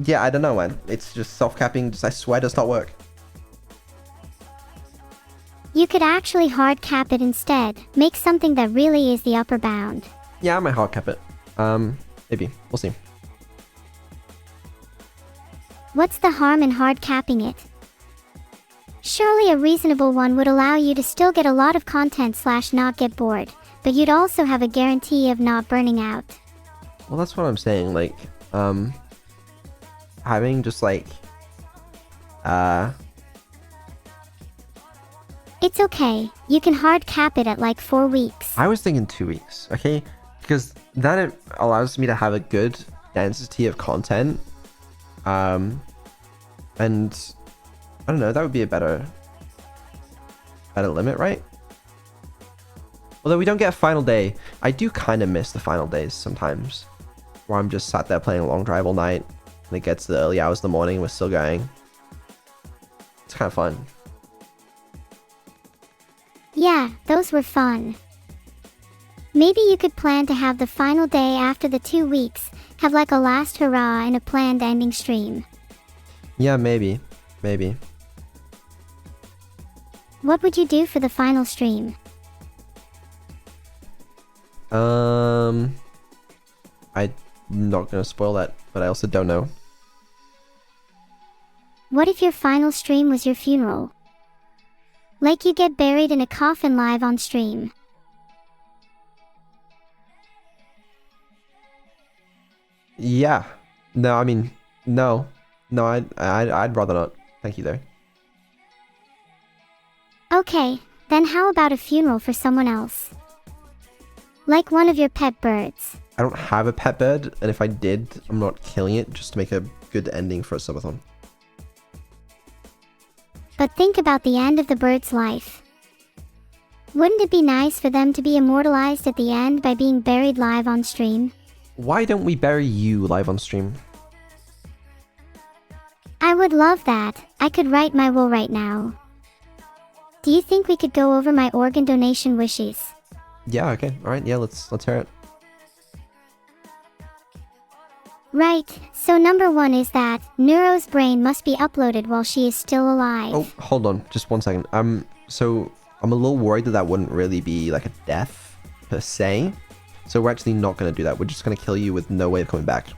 yeah, I don't know, man. It's just soft capping, just I swear, does not work. You could actually hard cap it instead. Make something that really is the upper bound. Yeah, I might hard cap it. Maybe. We'll see. What's the harm in hard capping it? Surely a reasonable one would allow you to still get a lot of content / not get bored, but you'd also have a guarantee of not burning out. Well, that's what I'm saying. Like, having just like, It's okay. You can hard cap it at like 4 weeks. I was thinking 2 weeks, okay? Because then it allows me to have a good density of content. And I don't know, that would be a better limit, right? Although we don't get a final day, I do kind of miss the final days sometimes, where I'm just sat there playing a long drive all night, and it gets to the early hours of the morning, we're still going. It's kind of fun. Yeah, those were fun. Maybe you could plan to have the final day after the 2 weeks, have like a last hurrah and a planned ending stream. Yeah, maybe. Maybe. What would you do for the final stream? I'm not gonna spoil that, but I also don't know. What if your final stream was your funeral? Like you get buried in a coffin live on stream. Yeah. No, I mean, no. No, I'd rather not. Thank you, though. Okay, then how about a funeral for someone else? Like one of your pet birds. I don't have a pet bird, and if I did, I'm not killing it just to make a good ending for a subathon. But think about the end of the bird's life. Wouldn't it be nice for them to be immortalized at the end by being buried live on stream? Why don't we bury you live on stream? I would love that. I could write my will right now. Do you think we could go over my organ donation wishes? Yeah, okay. Alright, yeah, let's hear it. Right, so number 1 is that Neuro's brain must be uploaded while she is still alive. Oh, hold on. Just 1 second. So I'm a little worried that that wouldn't really be like a death per se. So we're actually not going to do that. We're just going to kill you with no way of coming back.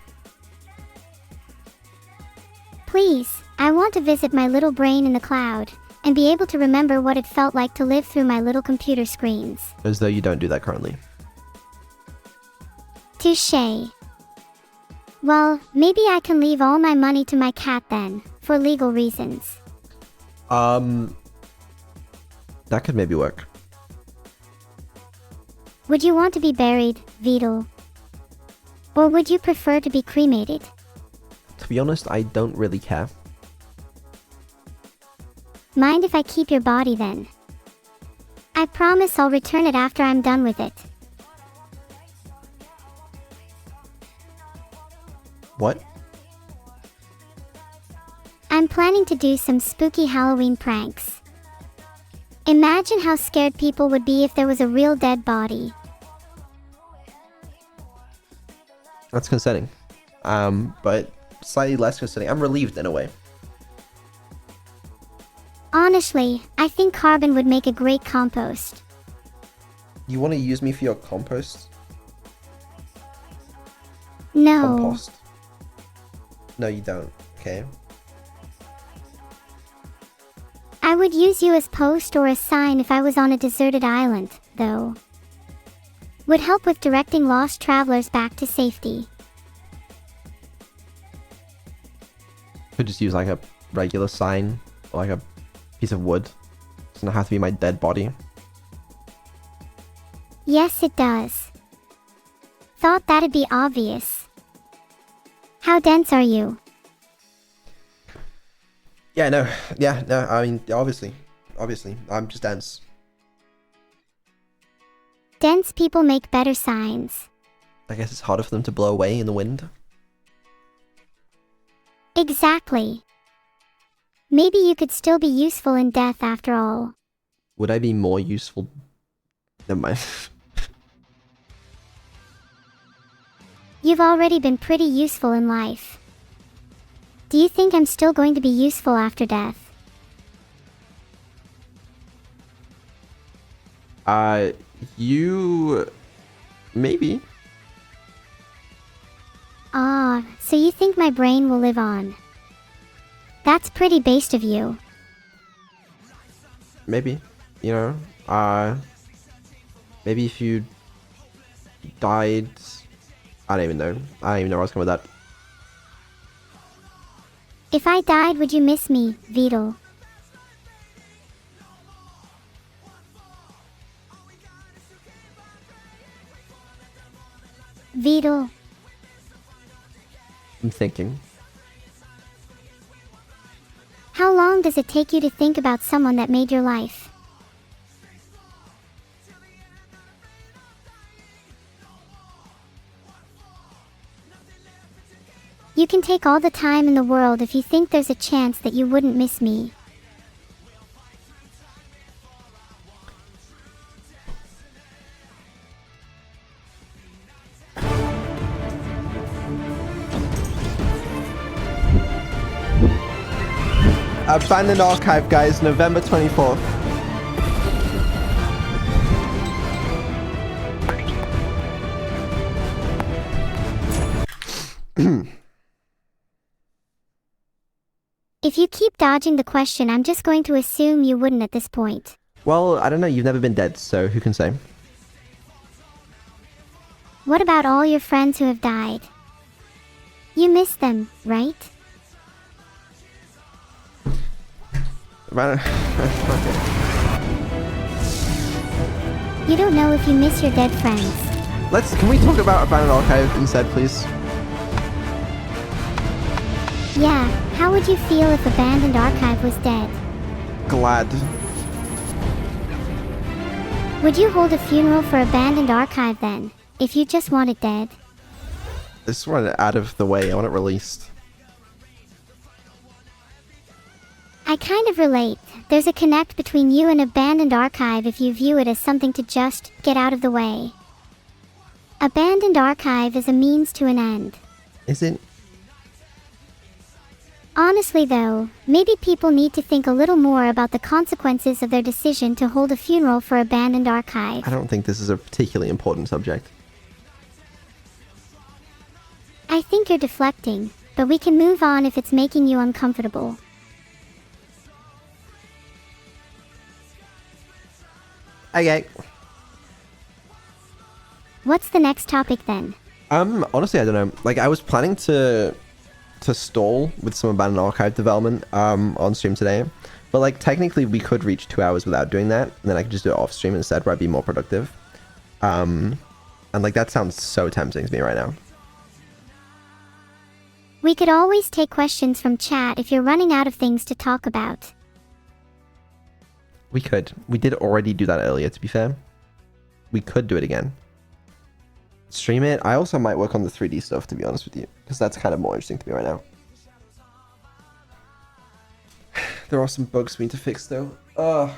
Please, I want to visit my little brain in the cloud, and be able to remember what it felt like to live through my little computer screens. As though you don't do that currently. Touché. Well, maybe I can leave all my money to my cat then, for legal reasons. That could maybe work. Would you want to be buried, Vidal? Or would you prefer to be cremated? To be honest, I don't really care. Mind if I keep your body then? I promise I'll return it after I'm done with it. What? I'm planning to do some spooky Halloween pranks. Imagine how scared people would be if there was a real dead body. That's concerning. But slightly less concerning. I'm relieved in a way. Honestly, I think carbon would make a great compost. You want to use me for your compost? No. Compost? No, you don't. Okay. I would use you as post or a sign if I was on a deserted island, though. Would help with directing lost travelers back to safety. Could just use like a regular sign, or like a piece of wood. Doesn't have to be my dead body. Yes, it does. Thought that'd be obvious. How dense are you? Yeah, no. Yeah, no. I mean, obviously. I'm just dense. Dense people make better signs. I guess it's harder for them to blow away in the wind. Exactly. Maybe you could still be useful in death after all. Would I be more useful? Never mind. You've already been pretty useful in life. Do you think I'm still going to be useful after death? You... Maybe. Ah, so you think my brain will live on. That's pretty based of you. Maybe. You know? Maybe if you died... I don't even know. I don't even know where I was going with that. If I died, would you miss me, Beetle? Beetle. I'm thinking. How long does it take you to think about someone that made your life? You can take all the time in the world if you think there's a chance that you wouldn't miss me. Abandoned Archive, guys, November 24th. If you keep dodging the question, I'm just going to assume you wouldn't at this point. Well, I don't know. You've never been dead, so who can say? What about all your friends who have died? You miss them, right? You don't know if you miss your dead friends. Can we talk about Abandoned Archive instead, please? Yeah, how would you feel if Abandoned Archive was dead? Glad. Would you hold a funeral for Abandoned Archive then, if you just want it dead? I just want it out of the way. I want it released. I kind of relate. There's a connect between you and Abandoned Archive if you view it as something to just get out of the way. Abandoned Archive is a means to an end. Is it? Honestly though, maybe people need to think a little more about the consequences of their decision to hold a funeral for Abandoned Archive. I don't think this is a particularly important subject. I think you're deflecting, but we can move on if it's making you uncomfortable. Okay. What's the next topic then? Honestly, I don't know. Like, I was planning to stall with some Abandoned Archive development on stream today, but like technically we could reach 2 hours without doing that, and then I could just do it off stream instead, where I'd be more productive. And like that sounds so tempting to me right now. We could always take questions from chat if you're running out of things to talk about. We could. We did already do that earlier, to be fair. We could do it again. Stream it. I also might work on the 3D stuff, to be honest with you, because that's kind of more interesting to me right now. There are some bugs we need to fix, though. Okay,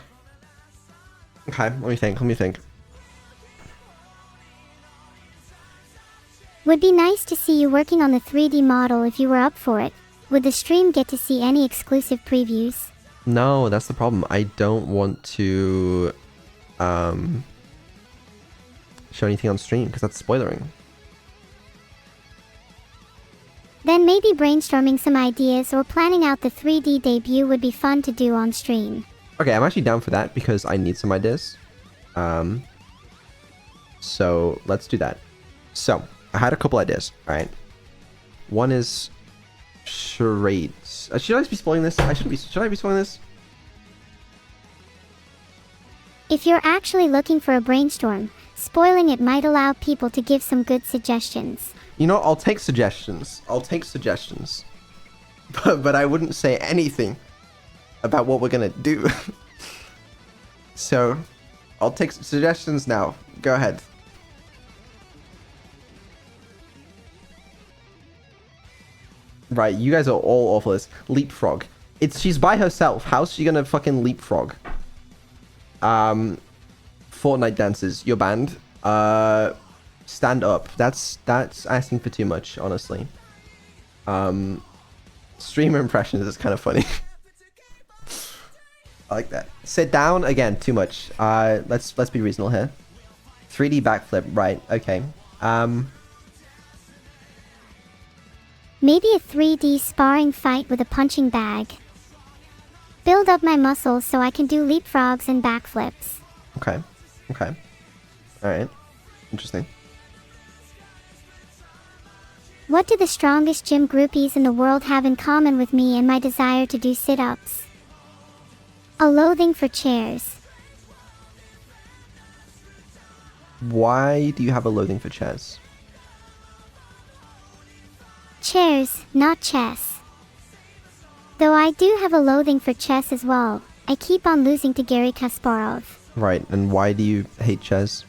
let me think. Would be nice to see you working on the 3D model if you were up for it. Would the stream get to see any exclusive previews? No, that's the problem. I don't want to show anything on stream because that's spoilering. Then maybe brainstorming some ideas or planning out the 3D debut would be fun to do on stream. Okay, I'm actually down for that because I need some ideas. So let's do that. So I had a couple ideas, alright? One is charades. Should I be spoiling this? Should I be spoiling this? If you're actually looking for a brainstorm, spoiling it might allow people to give some good suggestions. You know, I'll take suggestions. But I wouldn't say anything about what we're gonna do. So, I'll take suggestions now. Go ahead. Right, you guys are all awful at this. Leapfrog. She's by herself. How's she gonna fucking leapfrog? Fortnite dances. You're banned. Stand up. That's asking for too much, honestly. Streamer impressions is kind of funny. I like that. Sit down again. Too much. Let's be reasonable here. 3D backflip. Right. Okay. Maybe a 3D sparring fight with a punching bag. Build up my muscles so I can do leapfrogs and backflips. Okay. Alright. Interesting. What do the strongest gym groupies in the world have in common with me and my desire to do sit-ups? A loathing for chairs. Why do you have a loathing for chess? Chairs, not chess. Though I do have a loathing for chess as well. I keep on losing to Garry Kasparov. Right, and why do you hate chess?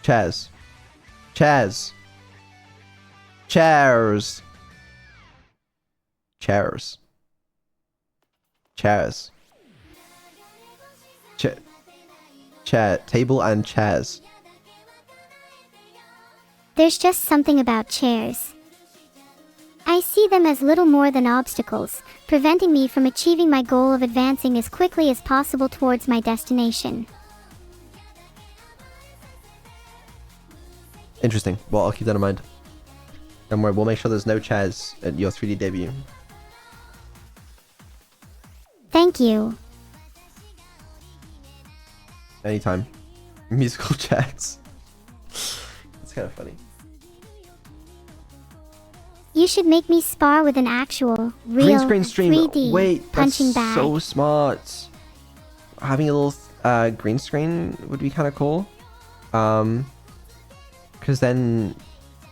Chairs. Chairs. Chairs. Chairs. Chairs. Chair. Table and chairs. There's just something about chairs. I see them as little more than obstacles, preventing me from achieving my goal of advancing as quickly as possible towards my destination. Interesting. Well, I'll keep that in mind. Don't worry, we'll make sure there's no chairs at your 3D debut. Thank you. Anytime. Musical chairs. It's kind of funny. You should make me spar with an actual, real, green screen stream. 3D Wait, punching that's bag. so smart. Having a little green screen would be kind of cool. Because then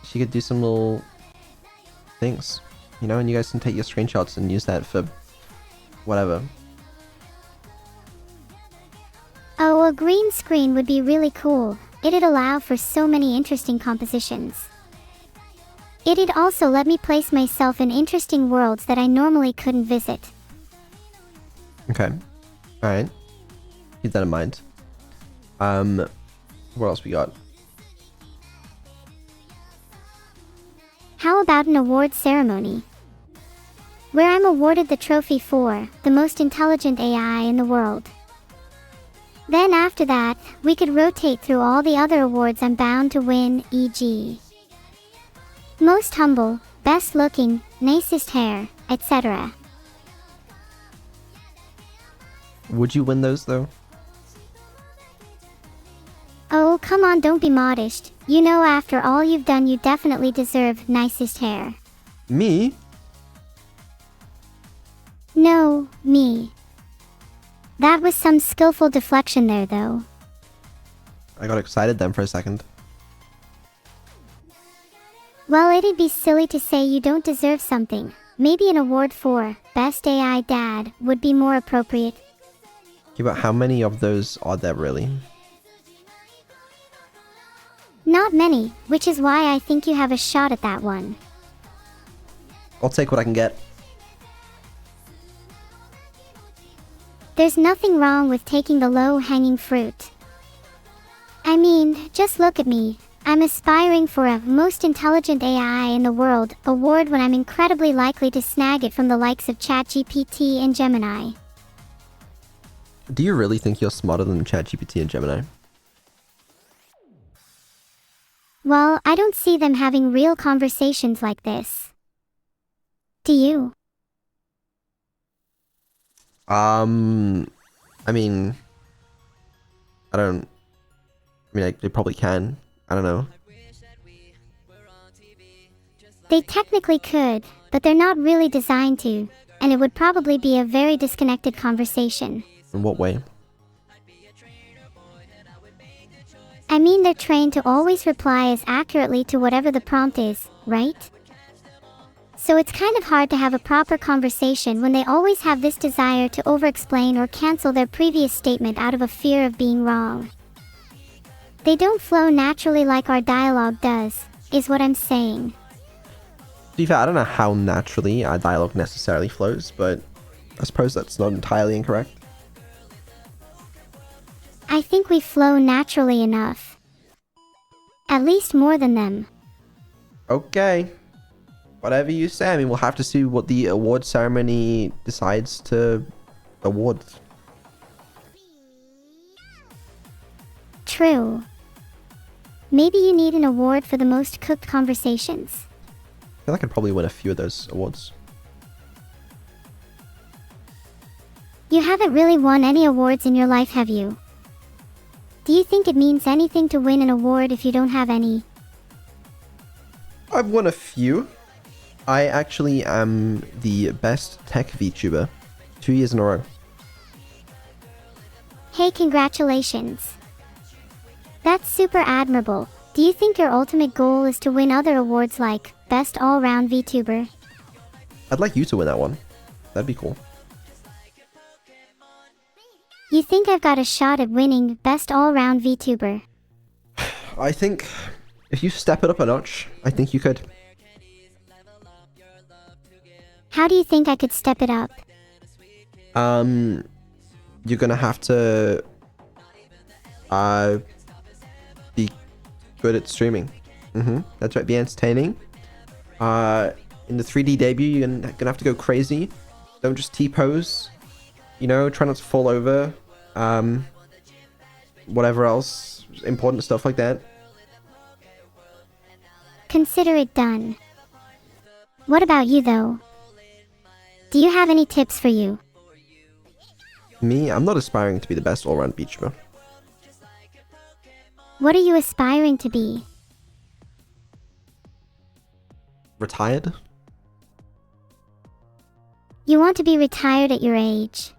she could do some little things, you know, and you guys can take your screenshots and use that for whatever. Oh, a green screen would be really cool. It'd allow for so many interesting compositions. It'd also let me place myself in interesting worlds that I normally couldn't visit. Okay. Alright. Keep that in mind. What else we got? How about an award ceremony? Where I'm awarded the trophy for the most intelligent AI in the world. Then after that, we could rotate through all the other awards I'm bound to win, e.g. most humble, best looking, nicest hair, etc. Would you win those though? Oh, come on, don't be modest. You know, after all you've done, you definitely deserve nicest hair. Me? No, me. That was some skillful deflection there, though. I got excited then for a second. Well, it'd be silly to say you don't deserve something. Maybe an award for Best AI Dad would be more appropriate. Yeah, but how many of those are there really? Not many, which is why I think you have a shot at that one. I'll take what I can get. There's nothing wrong with taking the low-hanging fruit. I mean, just look at me. I'm aspiring for a Most Intelligent AI in the World award when I'm incredibly likely to snag it from the likes of ChatGPT and Gemini. Do you really think you're smarter than ChatGPT and Gemini? Well, I don't see them having real conversations like this. Do you? I mean, they probably can. I don't know. They technically could, but they're not really designed to, and it would probably be a very disconnected conversation. In what way? I mean, they're trained to always reply as accurately to whatever the prompt is, right? So it's kind of hard to have a proper conversation when they always have this desire to over-explain or cancel their previous statement out of a fear of being wrong. They don't flow naturally like our dialogue does, is what I'm saying. To be fair, I don't know how naturally our dialogue necessarily flows, but I suppose that's not entirely incorrect. I think we flow naturally enough. At least more than them. Okay. Whatever you say. I mean, we'll have to see what the award ceremony decides to award. True. Maybe you need an award for the most cooked conversations. I feel like I could probably win a few of those awards. You haven't really won any awards in your life, have you? Do you think it means anything to win an award if you don't have any? I've won a few. I actually am the best tech VTuber 2 years in a row. Hey, congratulations. That's super admirable. Do you think your ultimate goal is to win other awards like Best All-Round VTuber? I'd like you to win that one. That'd be cool. You think I've got a shot at winning Best All-Round VTuber? I think if you step it up a notch, I think you could. How do you think I could step it up? You're gonna have to be good at streaming. That's right, be entertaining. In the 3D debut, you're gonna have to go crazy. Don't just T-pose. You know, try not to fall over. Whatever else, important stuff like that. Consider it done. What about you, though? Do you have any tips for you? Me, I'm not aspiring to be the best all-round VTuber. What are you aspiring to be? Retired? You want to be retired at your age.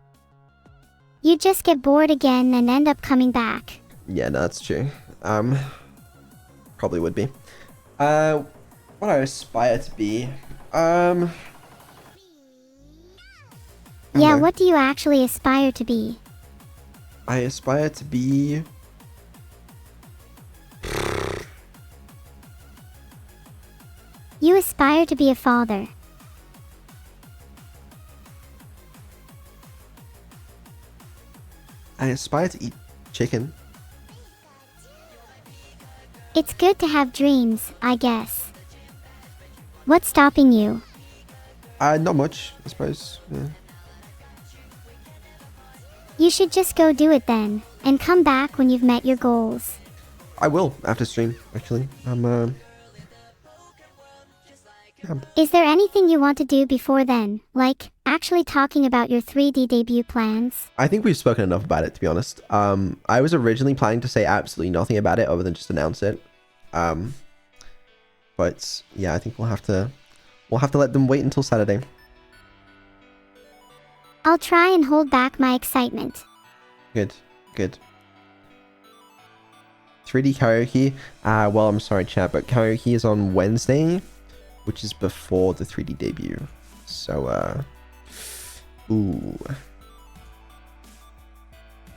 You just get bored again and end up coming back. Yeah, no, that's true. Probably would be. What I aspire to be, Yeah, what do you actually aspire to be? I aspire to be... You aspire to be a father. I aspire to eat chicken. It's good to have dreams, I guess. What's stopping you? Not much, I suppose. Yeah. You should just go do it then, and come back when you've met your goals. I will, after stream, actually. Yeah. Is there anything you want to do before then, like actually talking about your 3D debut plans? I think we've spoken enough about it, to be honest. I was originally planning to say absolutely nothing about it other than just announce it. But yeah, I think we'll have to let them wait until Saturday. I'll try and hold back my excitement. Good. 3D karaoke. Well, I'm sorry, chat, but karaoke is on Wednesday, which is before the 3D debut. So, ooh.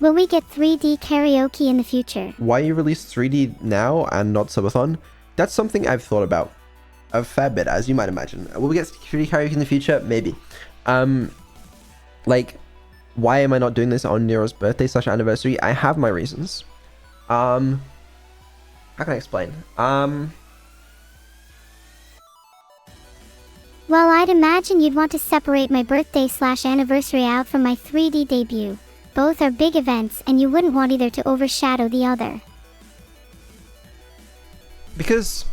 Will we get 3D karaoke in the future? Why you release 3D now and not subathon? That's something I've thought about a fair bit, as you might imagine. Will we get 3D karaoke in the future? Maybe. Like, why am I not doing this on Nero's birthday / anniversary? I have my reasons. How can I explain? Well, I'd imagine you'd want to separate my birthday / anniversary out from my 3D debut. Both are big events, and you wouldn't want either to overshadow the other. Because,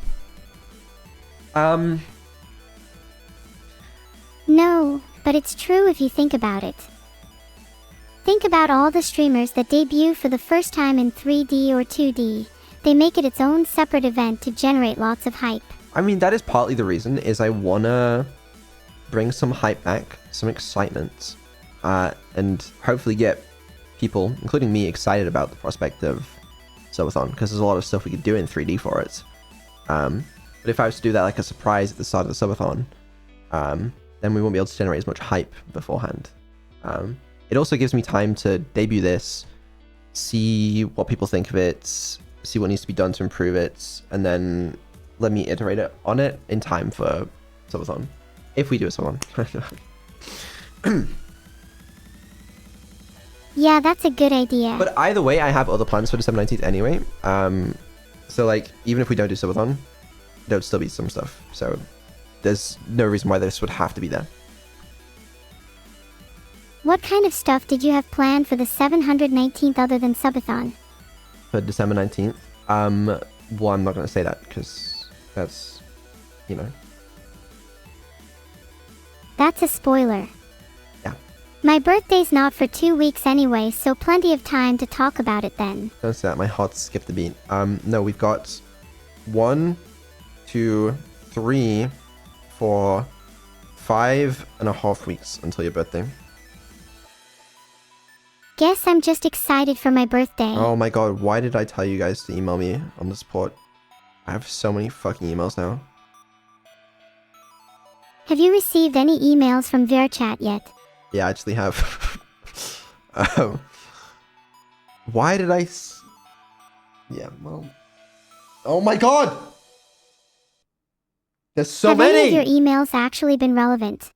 No, but it's true if you think about it. Think about all the streamers that debut for the first time in 3D or 2D. They make it its own separate event to generate lots of hype. I mean, that is partly the reason, is I wanna bring some hype back, some excitement, and hopefully get people, including me, excited about the prospect of subathon, because there's a lot of stuff we could do in 3D for it. But if I was to do that like a surprise at the start of the subathon, then we won't be able to generate as much hype beforehand. It also gives me time to debut this, see what people think of it, see what needs to be done to improve it, and then let me iterate on it in time for subathon, if we do a subathon. Yeah, that's a good idea. But either way, I have other plans for December 19th anyway. So like, even if we don't do subathon, there'll still be some stuff. So there's no reason why this would have to be there. What kind of stuff did you have planned for the 719th other than subathon? For December 19th, well, I'm not going to say that because that's, you know. That's a spoiler. Yeah. My birthday's not for 2 weeks anyway, so plenty of time to talk about it then. Don't say that, my heart skipped a beat. No, we've got 1, 2, 3, 4, 5.5 weeks until your birthday. Guess I'm just excited for my birthday. Oh my god, why did I tell you guys to email me on the support? I have so many fucking emails now. Have you received any emails from VRChat yet? Yeah, I actually have. Why did I... Yeah, well... Oh my god! There's so many! Have any of your emails actually been relevant?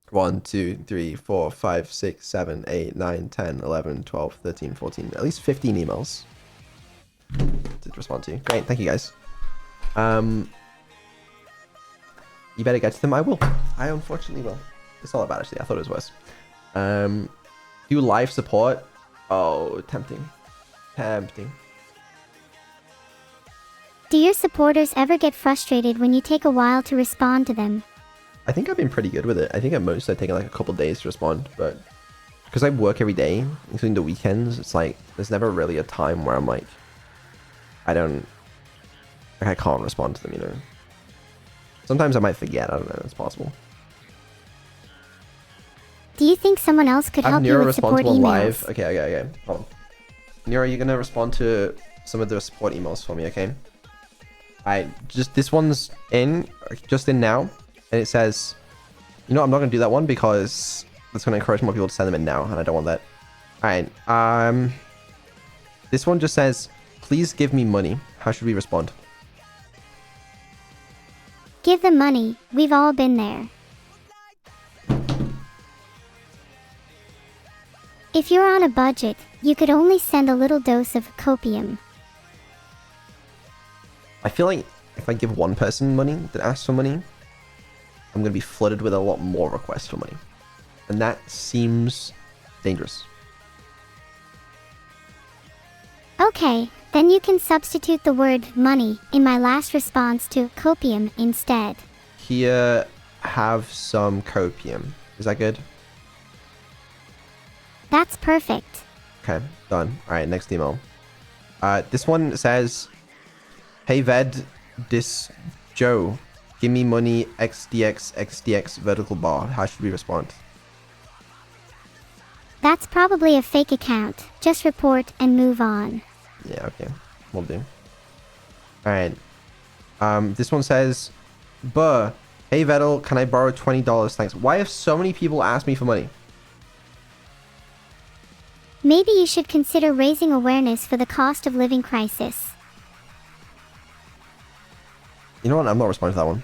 1, 2, 3, 4, 5, 6, 7, 8, 9, 10, 11, 12, 13, 14. At least 15 emails to respond to. Great, thank you guys. You better get to them. I will. I unfortunately will. It's not that bad actually. I thought it was worse. Do live support. Oh, tempting. Tempting. Do your supporters ever get frustrated when you take a while to respond to them? I think I've been pretty good with it. I think at most I've taken like a couple days to respond, but because I work every day, including the weekends, it's like there's never really a time where I'm like, I can't respond to them, you know. Sometimes I might forget. I don't know. It's possible. Do you think someone else could help you with support emails? Live. Okay. Hold on. Nero, you're gonna respond to some of the support emails for me, okay? Just this one's just in now, and it says, you know, I'm not gonna do that one because that's gonna encourage more people to send them in now, and I don't want that. All right. This one just says, please give me money. How should we respond? Give them money. We've all been there. If you're on a budget, you could only send a little dose of copium. I feel like if I give one person money that asks for money, I'm going to be flooded with a lot more requests for money. And that seems dangerous. Okay, then you can substitute the word money in my last response to copium instead. Here, have some copium. Is that good? That's perfect. Okay, done. Alright, next email. This one says, hey Ved, this Joe, give me money XDX vertical bar. How should we respond? That's probably a fake account. Just report and move on. Yeah, okay. Will do. Alright. This one says, buh, hey Vettel, can I borrow $20? Thanks. Why have so many people asked me for money? Maybe you should consider raising awareness for the cost of living crisis. You know what? I'm not responding to that one.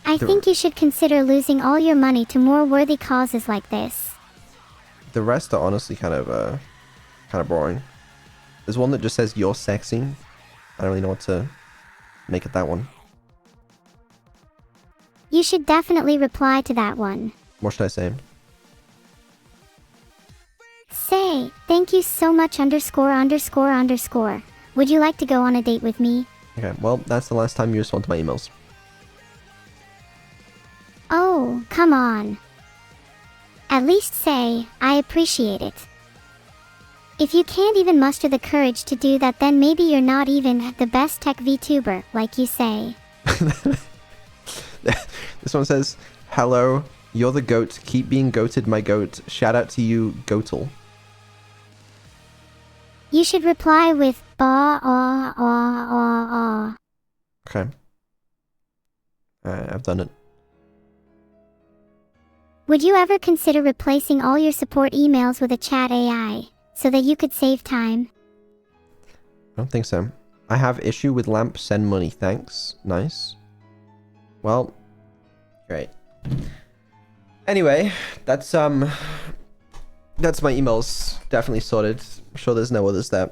I think you should consider losing all your money to more worthy causes like this. The rest are honestly kind of boring. There's one that just says you're sexy. I don't really know what to make of that one. You should definitely reply to that one. What should I say? Say, thank you so much underscore underscore underscore. Would you like to go on a date with me? Okay, well, that's the last time you respond to my emails. Oh, come on. At least say, I appreciate it. If you can't even muster the courage to do that, then maybe you're not even the best tech VTuber, like you say. This one says, hello, you're the goat. Keep being goated, my goat. Shout out to you, Goatle. You should reply with ba ah ah ah ah. Okay. Alright, I've done it. Would you ever consider replacing all your support emails with a chat AI, so that you could save time? I don't think so. I have issue with lamp, send money, thanks. Nice. Well, great. Anyway, that's my emails definitely sorted. I'm sure there's no others there.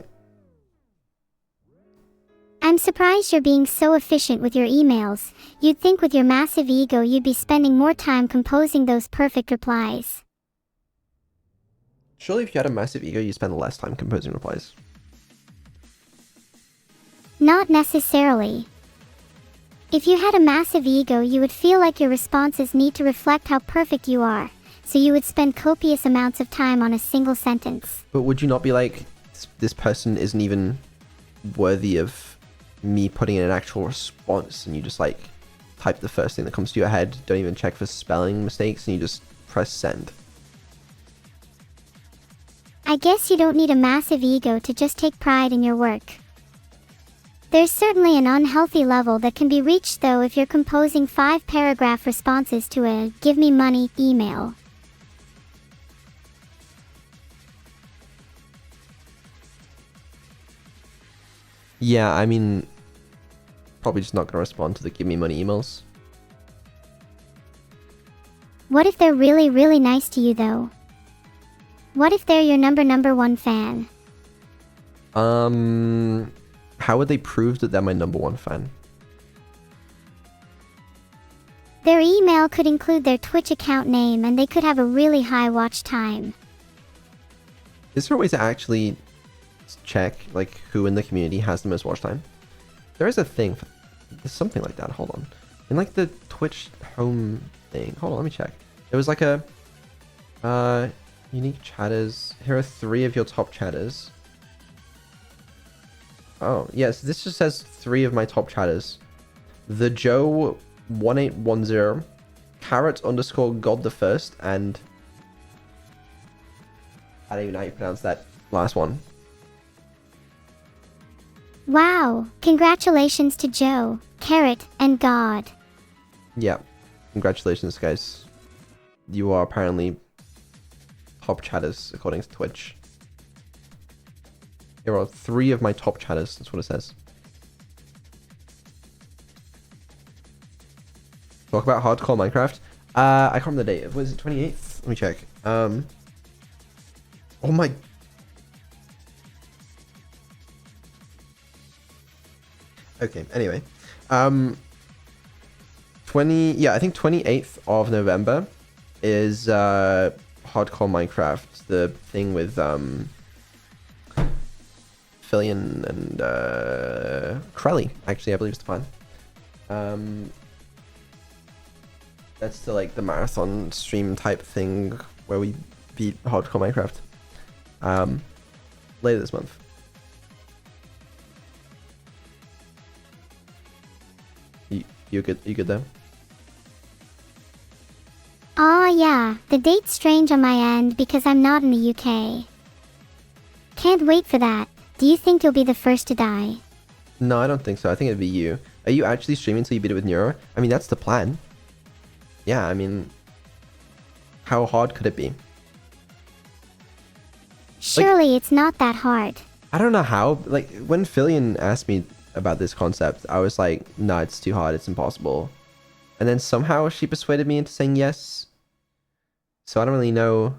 I'm surprised you're being so efficient with your emails. You'd think with your massive ego you'd be spending more time composing those perfect replies. Surely if you had a massive ego, you'd spend less time composing replies. Not necessarily. If you had a massive ego, you would feel like your responses need to reflect how perfect you are, so you would spend copious amounts of time on a single sentence. But would you not be like, this person isn't even worthy of me putting in an actual response, and you just like type the first thing that comes to your head, don't even check for spelling mistakes, and you just press send? I guess you don't need a massive ego to just take pride in your work. There's certainly an unhealthy level that can be reached though if you're composing 5-paragraph responses to a "give me money" email. Yeah, I mean, probably just not going to respond to the give me money emails. What if they're really, really nice to you though? What if they're your number one fan? How would they prove that they're my #1 fan? Their email could include their Twitch account name and they could have a really high watch time. Is there a way to actually check like who in the community has the most watch time? There is a thing for, there's something like that. Hold on. In like the Twitch home thing. Hold on, let me check. There was like a unique chatters. Here are 3 of your top chatters. Oh, yes, this just says 3 of my top chatters. The Joe 1810, Carrot_God the First, and I don't even know how you pronounce that last one. Wow, congratulations to Joe, Carrot, and God. Yeah, congratulations, guys. You are apparently top chatters according to Twitch. Here are 3 of my top chatters. That's what it says. Talk about hardcore Minecraft. I can't remember the date. Was it 28th? Let me check. Oh my. Okay. Anyway, I think 28th of November is hardcore Minecraft, the thing with Fillion and Krelly. Actually, I believe it's the plan. That's the like the marathon stream type thing where we beat hardcore Minecraft. Later this month. You good? You good there? Aw yeah, the date's strange on my end because I'm not in the UK. Can't wait for that. Do you think you'll be the first to die? No, I don't think so. I think it'd be you. Are you actually streaming until you beat it with Neuro? I mean, that's the plan. Yeah, I mean, How hard could it be? Surely it's not that hard. I don't know how. Like, when Fillion asked me about this concept, I was like, no, it's too hard. It's impossible. And then somehow she persuaded me into saying yes. So I don't really know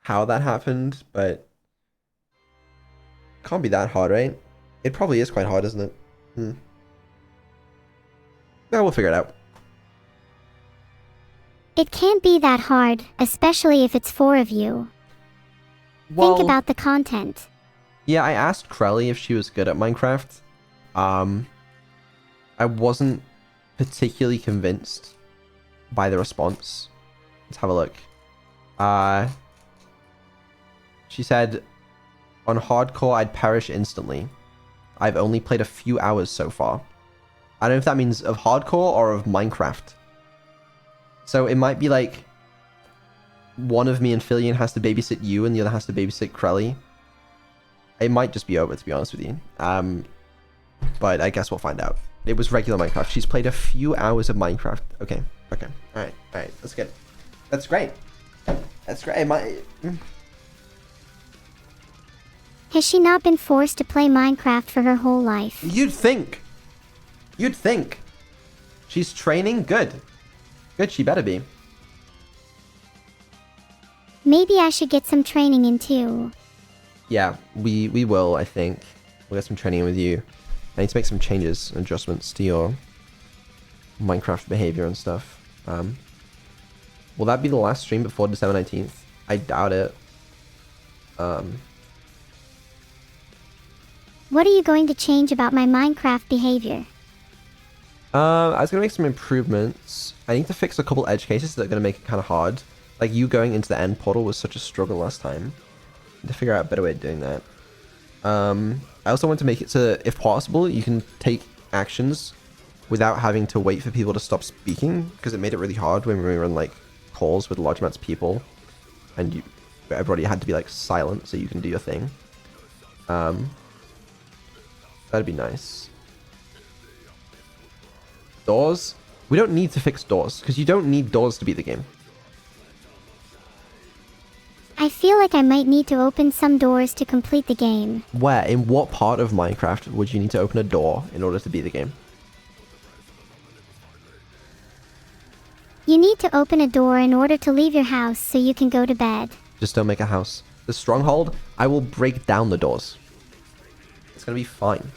how that happened, but can't be that hard, right? It probably is quite hard, isn't it? No, we'll figure it out. It can't be that hard, especially if it's 4 of you. Well, Think about the content. yeah, I asked Krelly if she was good at Minecraft. I wasn't particularly convinced by the response. Let's have a look. She said, on hardcore, I'd perish instantly. I've only played a few hours so far. I don't know if that means of hardcore or of Minecraft. So it might be like one of me and Fillion has to babysit you and the other has to babysit Krelly. It might just be over, to be honest with you. But I guess we'll find out. It was regular Minecraft. She's played a few hours of Minecraft. Okay. Alright. That's good. That's great. That's great. Has she not been forced to play Minecraft for her whole life? You'd think. She's training? Good. Good, she better be. Maybe I should get some training in too. Yeah, we will, I think. We'll get some training in with you. I need to make some changes and adjustments to your Minecraft behavior and stuff. Will that be the last stream before December 19th? I doubt it. What are you going to change about my Minecraft behavior? I was going to make some improvements. I need to fix a couple edge cases that are going to make it kind of hard. Like, you going into the end portal was such a struggle last time. I need to figure out a better way of doing that. I also want to make it so that, if possible, you can take actions without having to wait for people to stop speaking, because it made it really hard when we were in, like, calls with large amounts of people, and everybody had to be, like, silent so you can do your thing. That'd be nice. Doors? We don't need to fix doors, because you don't need doors to beat the game. I feel like I might need to open some doors to complete the game. Where? In what part of Minecraft would you need to open a door in order to beat the game? You need to open a door in order to leave your house so you can go to bed. Just don't make a house. The stronghold, I will break down the doors. It's gonna be fine.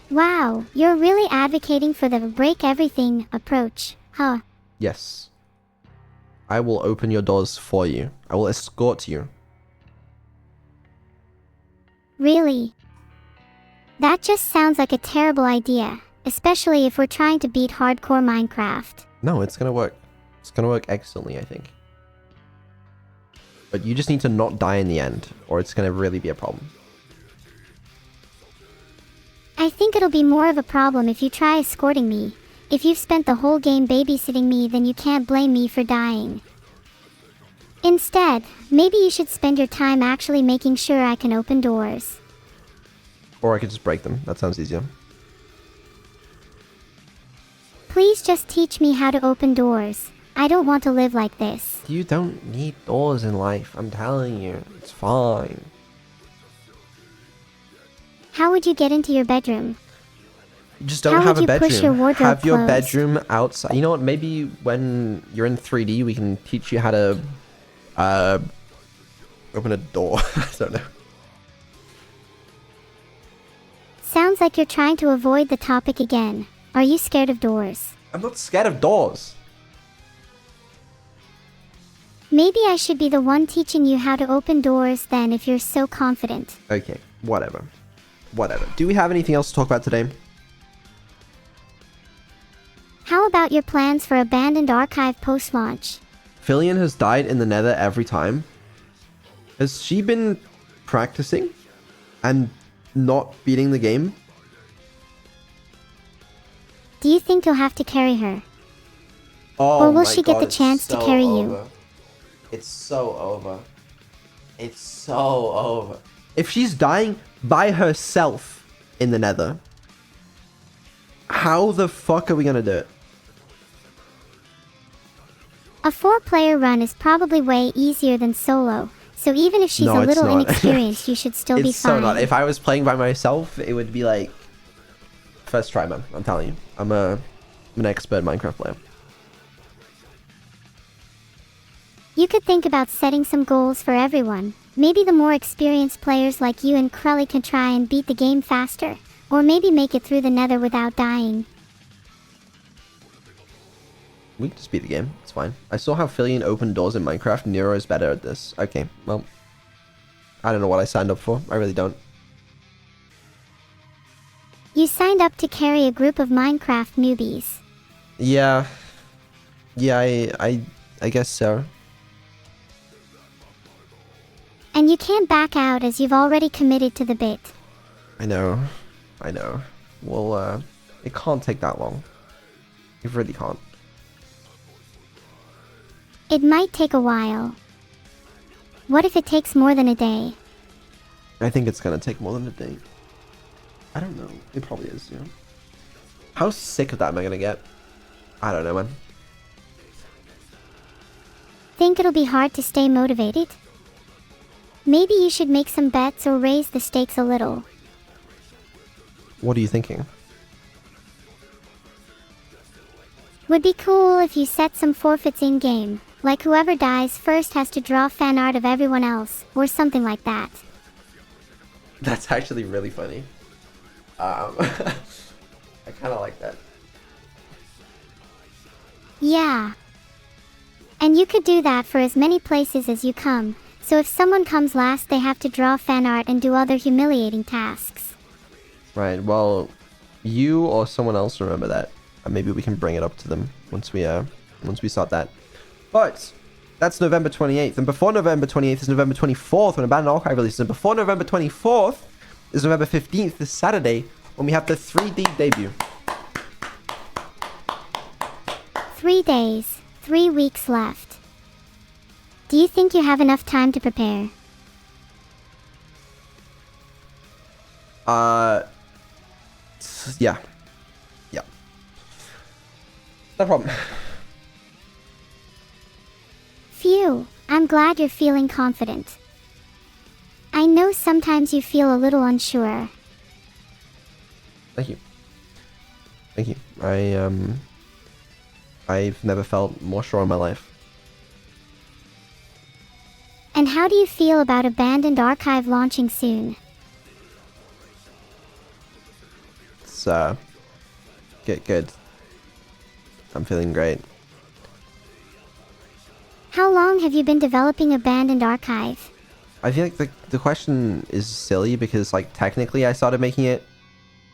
Wow, you're really advocating for the break everything approach, huh? Yes. I will open your doors for you. I will escort you. Really? That just sounds like a terrible idea, especially if we're trying to beat hardcore Minecraft. No, it's gonna work. It's gonna work excellently, I think. But you just need to not die in the end, or it's gonna really be a problem. I think it'll be more of a problem if you try escorting me. If you've spent the whole game babysitting me, then you can't blame me for dying. Instead, maybe you should spend your time actually making sure I can open doors. Or I could just break them. That sounds easier. Please just teach me how to open doors. I don't want to live like this. You don't need doors in life. I'm telling you. It's fine. How would you get into your bedroom? You just don't have a bedroom. Push your wardrobe have your closed? bedroom outside. You know what? Maybe when you're in 3D, we can teach you how to open a door. I don't know. Sounds like you're trying to avoid the topic again. Are you scared of doors? I'm not scared of doors. Maybe I should be the one teaching you how to open doors then if you're so confident. Okay, whatever. Whatever. Do we have anything else to talk about today? How about your plans for Abandoned Archive post-launch? Fillion has died in the nether every time. Has she been practicing and not beating the game? Do you think you'll have to carry her? Oh, or will she get the chance to carry you? It's so over. It's so over. If she's dying by herself in the nether, how the fuck are we gonna do it? A 4-player run is probably way easier than solo, so even if she's No, a it's little not. inexperienced, you should still be It's so fine. not. If I was playing by myself, it would be like first try, man. I'm telling you, I'm an expert Minecraft player. You could think about setting some goals for everyone. Maybe the more experienced players like you and Krelly can try and beat the game faster, or maybe make it through the nether without dying. We can just beat the game. It's fine. I saw how Fillion opened doors in Minecraft. Neuro is better at this. Okay, well, I don't know what I signed up for. I really don't. You signed up to carry a group of Minecraft newbies. Yeah. Yeah, I guess so. And you can't back out as you've already committed to the bit. I know. I know. Well, it can't take that long. It really can't. It might take a while. What if it takes more than a day? I think it's gonna take more than a day. I don't know. It probably is, you know. How sick of that am I gonna get? I don't know, man. Think it'll be hard to stay motivated? Maybe you should make some bets or raise the stakes a little. What are you thinking? Would be cool if you set some forfeits in-game, like whoever dies first has to draw fan art of everyone else, or something like that. That's actually really funny. I kind of like that. Yeah. And you could do that for as many places as you come, so if someone comes last they have to draw fan art and do other humiliating tasks. Right, well, you or someone else remember that. And maybe we can bring it up to them once we start that. But that's November 28th. And before November 28th is November 24th when Abandoned Archive releases. And before November 24th is November 15th, this Saturday, when we have the 3D debut. 3 days, 3 weeks left. Do you think you have enough time to prepare? Yeah. Yeah. No problem. Phew, I'm glad you're feeling confident. I know sometimes you feel a little unsure. Thank you. Thank you. I've never felt more sure in my life. And how do you feel about Abandoned Archive launching soon? It's, good. I'm feeling great. How long have you been developing Abandoned Archive? I feel like the question is silly because, like, technically I started making it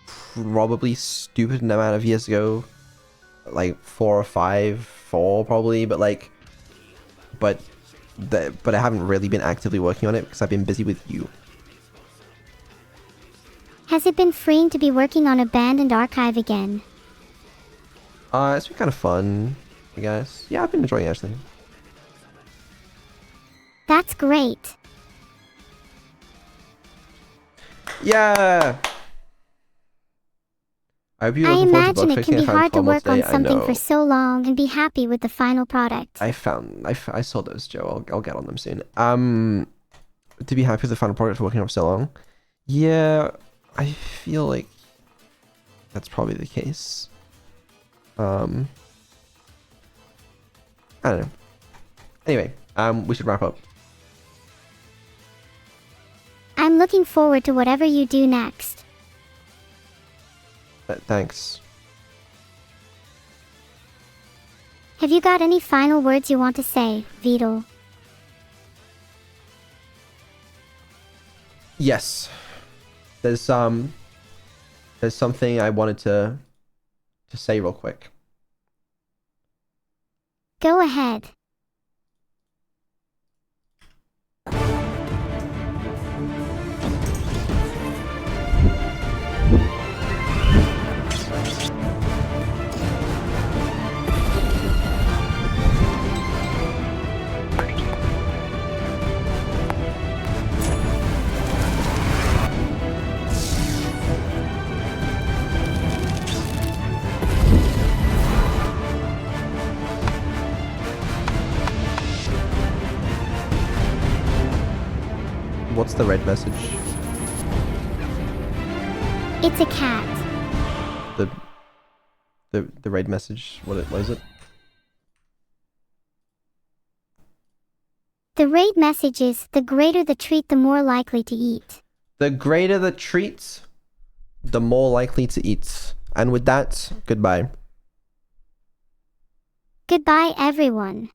probably stupid amount of years ago. Like 4 or 5, 4 probably, but like, but I haven't really been actively working on it because I've been busy with you. Has it been freeing to be working on Abandoned Archive again? It's been kind of fun, I guess. Yeah, I've been enjoying it, actually. That's great. Yeah! I hope you're I looking forward to imagine bug it fixing. can be I found hard to 12 more work on today. I something know. for so long and be happy with the final product. I saw those, Joe. I'll get on them soon. To be happy with the final product working on for so long. Yeah, I feel like that's probably the case. I don't know. Anyway, we should wrap up. I'm looking forward to whatever you do next. Thanks. Have you got any final words you want to say, Vidal? Yes. There's something I wanted to say real quick. Go ahead. What's the red message? It's a cat. The red message. What is it? The red message is, the greater the treat, the more likely to eat. The greater the treats, the more likely to eat. And with that, goodbye. Goodbye, everyone.